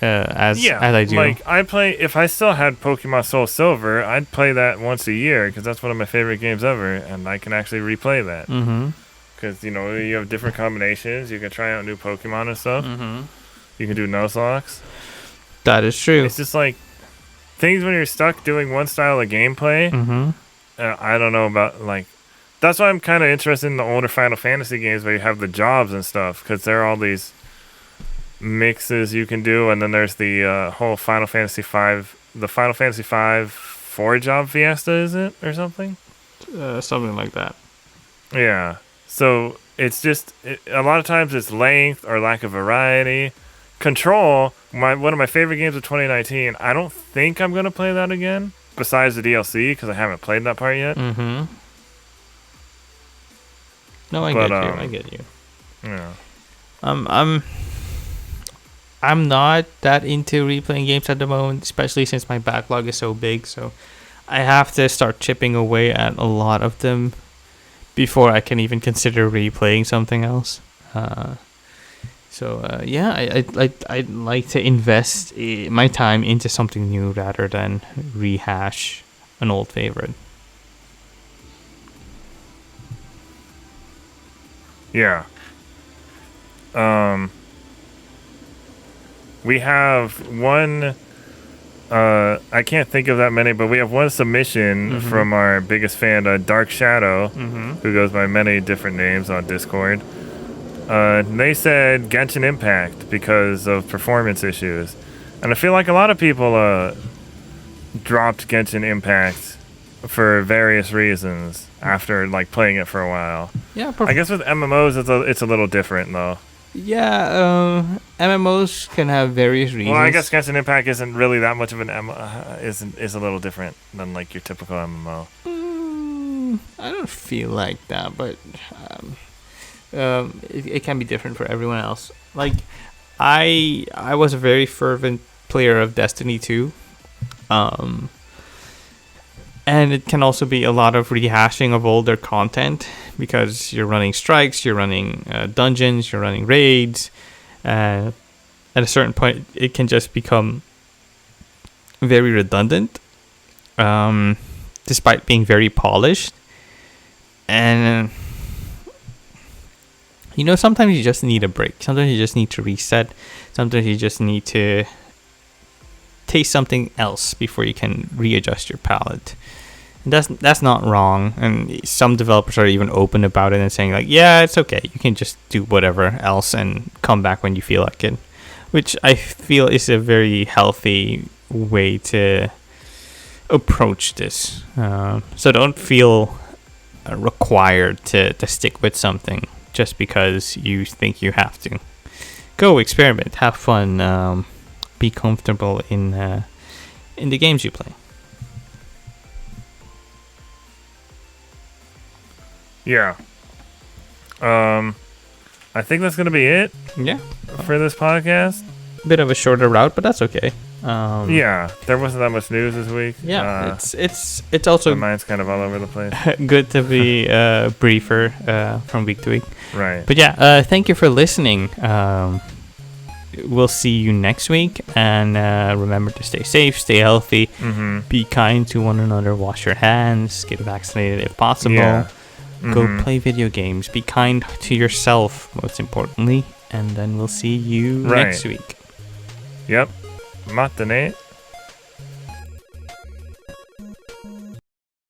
[SPEAKER 2] as I do.
[SPEAKER 1] Like, if I still had Pokemon Soul Silver, I'd play that once a year because that's one of my favorite games ever, and I can actually replay that. Because, you have different combinations. You can try out new Pokemon and stuff. You can do Nuzlocke.
[SPEAKER 2] That is true.
[SPEAKER 1] It's just like things when you're stuck doing one style of gameplay. I don't know about, like, that's why I'm kind of interested in the older Final Fantasy games where you have the jobs and stuff, because there are all these mixes you can do, and then there's the whole Final Fantasy V 4-job fiesta, is it, or something?
[SPEAKER 2] Something like that.
[SPEAKER 1] Yeah. So it's just a lot of times it's length or lack of variety. Control, one of my favorite games of 2019. I don't think I'm gonna play that again, besides the DLC, because I haven't played that part yet.
[SPEAKER 2] No, I get you.
[SPEAKER 1] Yeah.
[SPEAKER 2] I'm not that into replaying games at the moment, especially since my backlog is so big. So I have to start chipping away at a lot of them before I can even consider replaying something else. So I'd like to invest my time into something new rather than rehash an old favorite.
[SPEAKER 1] Yeah. We have one. I can't think of that many, but we have one submission from our biggest fan, Dark Shadow, who goes by many different names on Discord. They said Genshin Impact because of performance issues. And I feel like a lot of people dropped Genshin Impact for various reasons after like playing it for a while.
[SPEAKER 2] Yeah,
[SPEAKER 1] I guess with MMOs it's a little different though.
[SPEAKER 2] Yeah, MMOs can have various reasons.
[SPEAKER 1] Well, I guess Genshin Impact isn't really that much of an is a little different than like your typical MMO.
[SPEAKER 2] I don't feel like that, but it can be different for everyone else. Like, I was a very fervent player of Destiny 2. And it can also be a lot of rehashing of older content because you're running strikes, you're running dungeons, you're running raids. At a certain point, it can just become very redundant, despite being very polished. And, sometimes you just need a break. Sometimes you just need to reset. Sometimes you just need to taste something else before you can readjust your palate. And that's not wrong, and some developers are even open about it and saying like, yeah, it's okay, you can just do whatever else and come back when you feel like it, which I feel is a very healthy way to approach this. So don't feel required to stick with something just because you think you have to. Go experiment, have fun, be comfortable in the games you play.
[SPEAKER 1] Yeah. I think that's gonna be it.
[SPEAKER 2] Yeah.
[SPEAKER 1] For this podcast.
[SPEAKER 2] Bit of a shorter route, but that's okay.
[SPEAKER 1] Yeah, there wasn't that much news this week.
[SPEAKER 2] Yeah, it's also
[SPEAKER 1] my mind's kind of all over the place.
[SPEAKER 2] good to be briefer from week to week.
[SPEAKER 1] Right.
[SPEAKER 2] But yeah, thank you for listening. We'll see you next week, and remember to stay safe, stay healthy, be kind to one another, wash your hands, get vaccinated if possible. Yeah. Go play video games. Be kind to yourself, most importantly. And then we'll see you next week.
[SPEAKER 1] Yep. Matane.